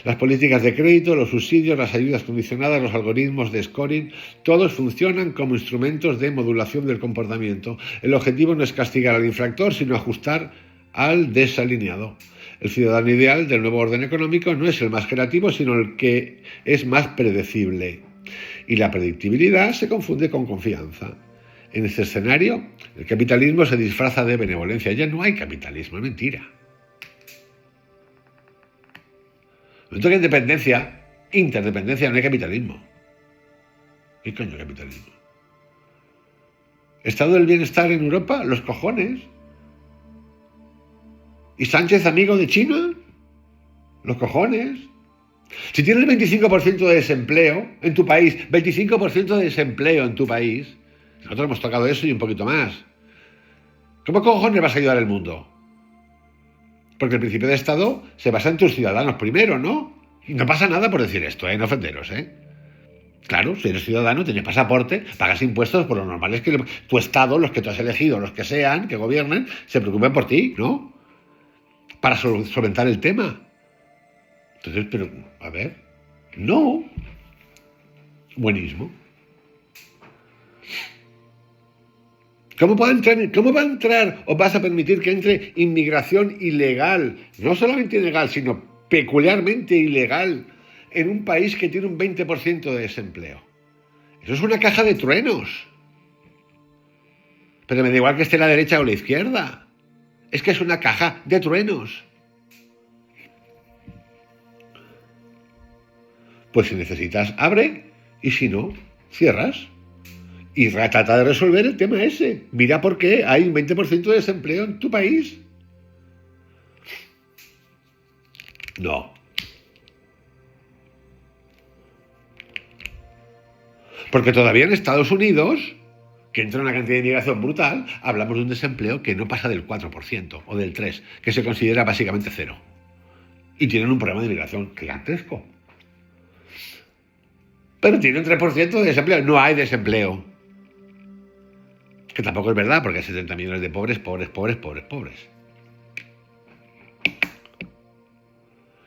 Las políticas de crédito, los subsidios, las ayudas condicionadas, los algoritmos de scoring, todos funcionan como instrumentos de modulación del comportamiento. El objetivo no es castigar al infractor, sino ajustar al desalineado. El ciudadano ideal del nuevo orden económico no es el más creativo, sino el que es más predecible. Y la predictibilidad se confunde con confianza. En este escenario, el capitalismo se disfraza de benevolencia. Ya no hay capitalismo, es mentira. No hay interdependencia, no hay capitalismo. ¿Qué coño capitalismo? ¿Estado del bienestar en Europa? Los cojones. ¿Y Sánchez amigo de China? Los cojones. Si tienes 25% de desempleo en tu país, 25% de desempleo en tu país, nosotros hemos tocado eso y un poquito más. ¿Cómo cojones vas a ayudar al mundo? Porque el principio de Estado se basa en tus ciudadanos primero, ¿no? Y no pasa nada por decir esto, no ofenderos, Claro, si eres ciudadano, tienes pasaporte, pagas impuestos, por lo normal es que tu Estado, los que tú has elegido, los que sean, que gobiernen, se preocupen por ti, ¿no? Para solventar el tema. Entonces, pero, a ver, no. Buenismo. ¿Cómo va a entrar o vas a permitir que entre inmigración ilegal? No solamente ilegal, sino peculiarmente ilegal en un país que tiene un 20% de desempleo. Eso es una caja de truenos. Pero me da igual que esté la derecha o la izquierda. Es que es una caja de truenos. Pues si necesitas, abre, y si no, cierras. Y trata de resolver el tema ese. Mira por qué hay un 20% de desempleo en tu país. No. Porque todavía en Estados Unidos, que entra una cantidad de inmigración brutal, hablamos de un desempleo que no pasa del 4% o del 3%, que se considera básicamente cero. Y tienen un problema de inmigración gigantesco. Pero tiene un 3% de desempleo. No hay desempleo. Que tampoco es verdad, porque hay 70 millones de pobres.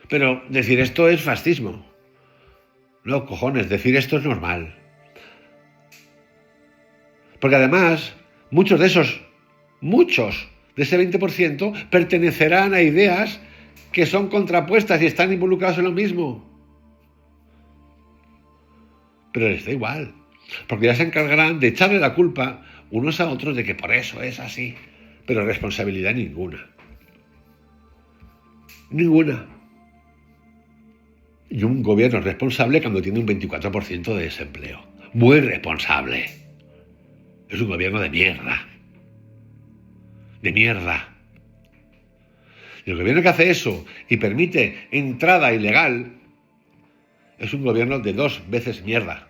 Pero decir esto es fascismo. No, cojones, decir esto es normal. Porque además, muchos de ese 20%, pertenecerán a ideas que son contrapuestas y están involucrados en lo mismo. Pero les da igual, porque ya se encargarán de echarle la culpa unos a otros de que por eso es así. Pero responsabilidad ninguna. Ninguna. Y un gobierno responsable cuando tiene un 24% de desempleo. Muy responsable. Es un gobierno de mierda. De mierda. Y el gobierno que hace eso y permite entrada ilegal es un gobierno de 2 veces mierda.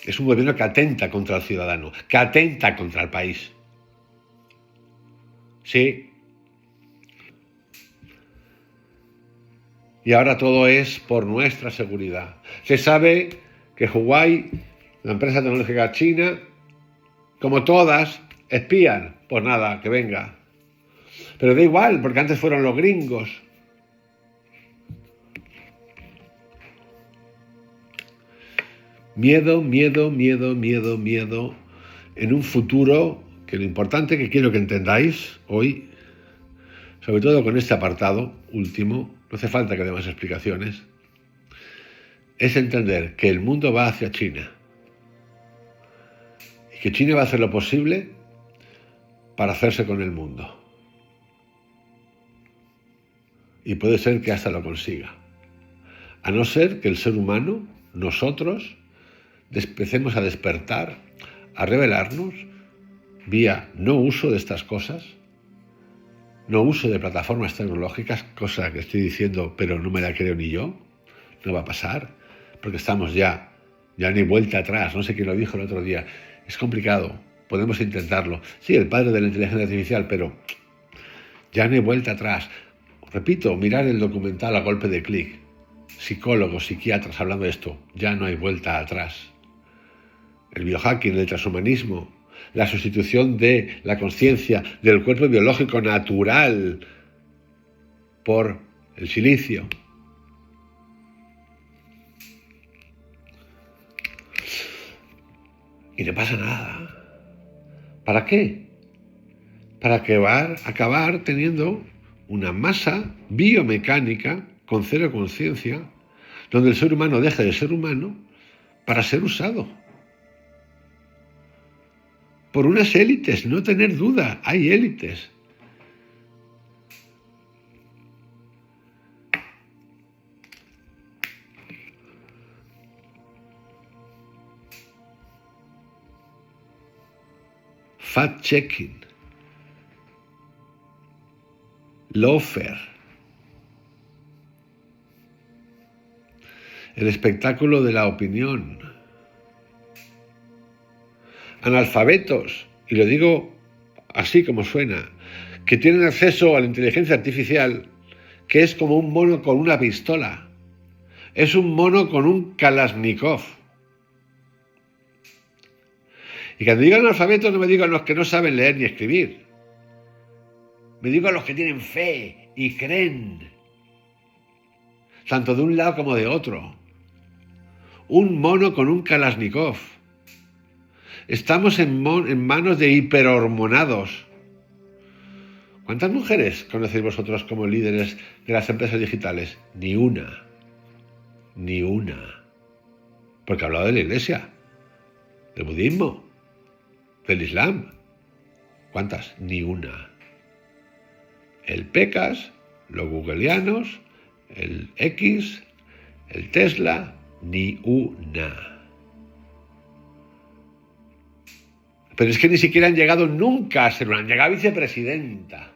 Es un gobierno que atenta contra el ciudadano, que atenta contra el país. Sí. Y ahora todo es por nuestra seguridad. Se sabe que Huawei, la empresa tecnológica china, como todas, espían. Pues nada, que venga. Pero da igual, porque antes fueron los gringos. Miedo, miedo, miedo, miedo, miedo. En un futuro que lo importante que quiero que entendáis hoy, sobre todo con este apartado último, no hace falta que dé más explicaciones, es entender que el mundo va hacia China y que China va a hacer lo posible para hacerse con el mundo. Y puede ser que hasta lo consiga. A no ser que el ser humano, nosotros, empecemos a despertar, a rebelarnos vía no uso de estas cosas, no uso de plataformas tecnológicas, cosa que estoy diciendo pero no me la creo ni yo, no va a pasar, porque estamos ya ni vuelta atrás, no sé quién lo dijo el otro día, es complicado, podemos intentarlo, sí, el padre de la inteligencia artificial, pero ya no hay vuelta atrás. Repito, mirar el documental A Golpe de Clic, psicólogos, psiquiatras hablando de esto, ya no hay vuelta atrás. El biohacking, el transhumanismo, la sustitución de la conciencia del cuerpo biológico natural por el silicio. Y no pasa nada. ¿Para qué? Para acabar teniendo una masa biomecánica con cero conciencia, donde el ser humano deje de ser humano para ser usado por unas élites, no tener duda, hay élites. Fact-checking, lawfare, el espectáculo de la opinión, analfabetos, y lo digo así como suena, que tienen acceso a la inteligencia artificial, que es como un mono con una pistola, es un mono con un Kalashnikov. Y cuando digo analfabetos no me digo a los que no saben leer ni escribir, me digo a los que tienen fe y creen, tanto de un lado como de otro. Un mono con un Kalashnikov. Estamos en manos de hiperhormonados. ¿Cuántas mujeres conocéis vosotros como líderes de las empresas digitales? Ni una. Ni una. Porque he hablado de la iglesia, del budismo, del islam. ¿Cuántas? Ni una. El PECAS, los googleanos, el X, el Tesla, ni una. Pero es que ni siquiera han llegado nunca a ser una, han llegado a vicepresidenta.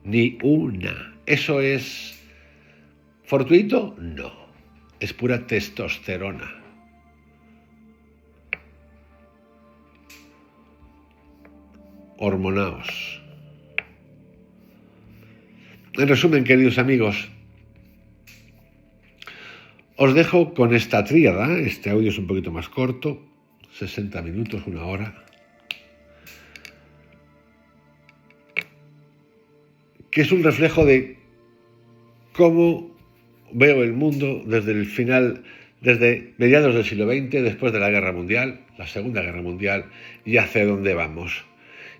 Ni una. ¿Eso es fortuito? No. Es pura testosterona. Hormonaos. En resumen, queridos amigos, os dejo con esta tríada. Este audio es un poquito más corto. 60 minutos, una hora, que es un reflejo de cómo veo el mundo desde el final, desde mediados del siglo XX, después de la Guerra Mundial, la Segunda Guerra Mundial, y hacia dónde vamos.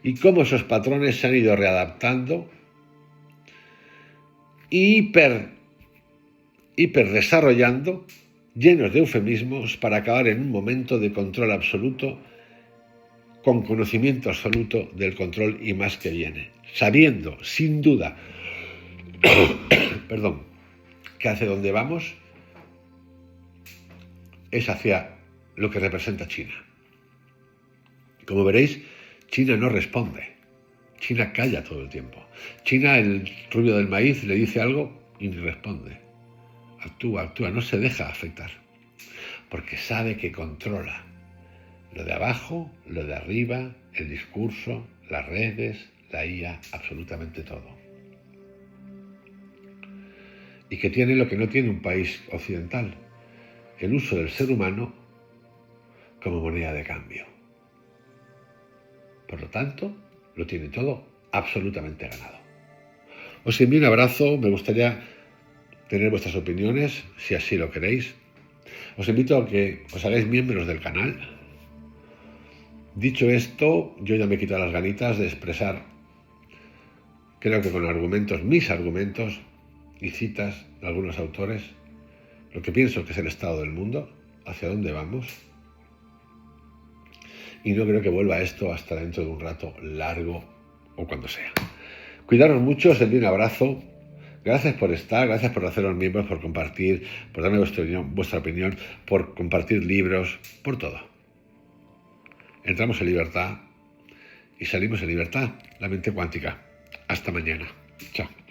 Y cómo esos patrones se han ido readaptando, hiper desarrollando, llenos de eufemismos, para acabar en un momento de control absoluto, con conocimiento absoluto del control y más que viene, sabiendo, sin duda, perdón, que hacia donde vamos es hacia lo que representa China. Como veréis, China no responde. China calla todo el tiempo. China, el rubio del maíz, le dice algo y ni responde. Actúa, no se deja afectar, porque sabe que controla lo de abajo, lo de arriba, el discurso, las redes, la IA, absolutamente todo. Y que tiene lo que no tiene un país occidental, el uso del ser humano como moneda de cambio. Por lo tanto, lo tiene todo absolutamente ganado. Os envío un abrazo, me gustaría tener vuestras opiniones, si así lo queréis. Os invito a que os hagáis miembros del canal. Dicho esto, yo ya me he quitado las ganitas de expresar, creo que con argumentos, mis argumentos y citas de algunos autores, lo que pienso que es el estado del mundo, hacia dónde vamos. Y no creo que vuelva esto hasta dentro de un rato largo o cuando sea. Cuidaros mucho, os envío un abrazo. Gracias por estar, gracias por haceros miembros, por compartir, por darme vuestra opinión, por compartir libros, por todo. Entramos en libertad y salimos en libertad, la mente cuántica. Hasta mañana. Chao.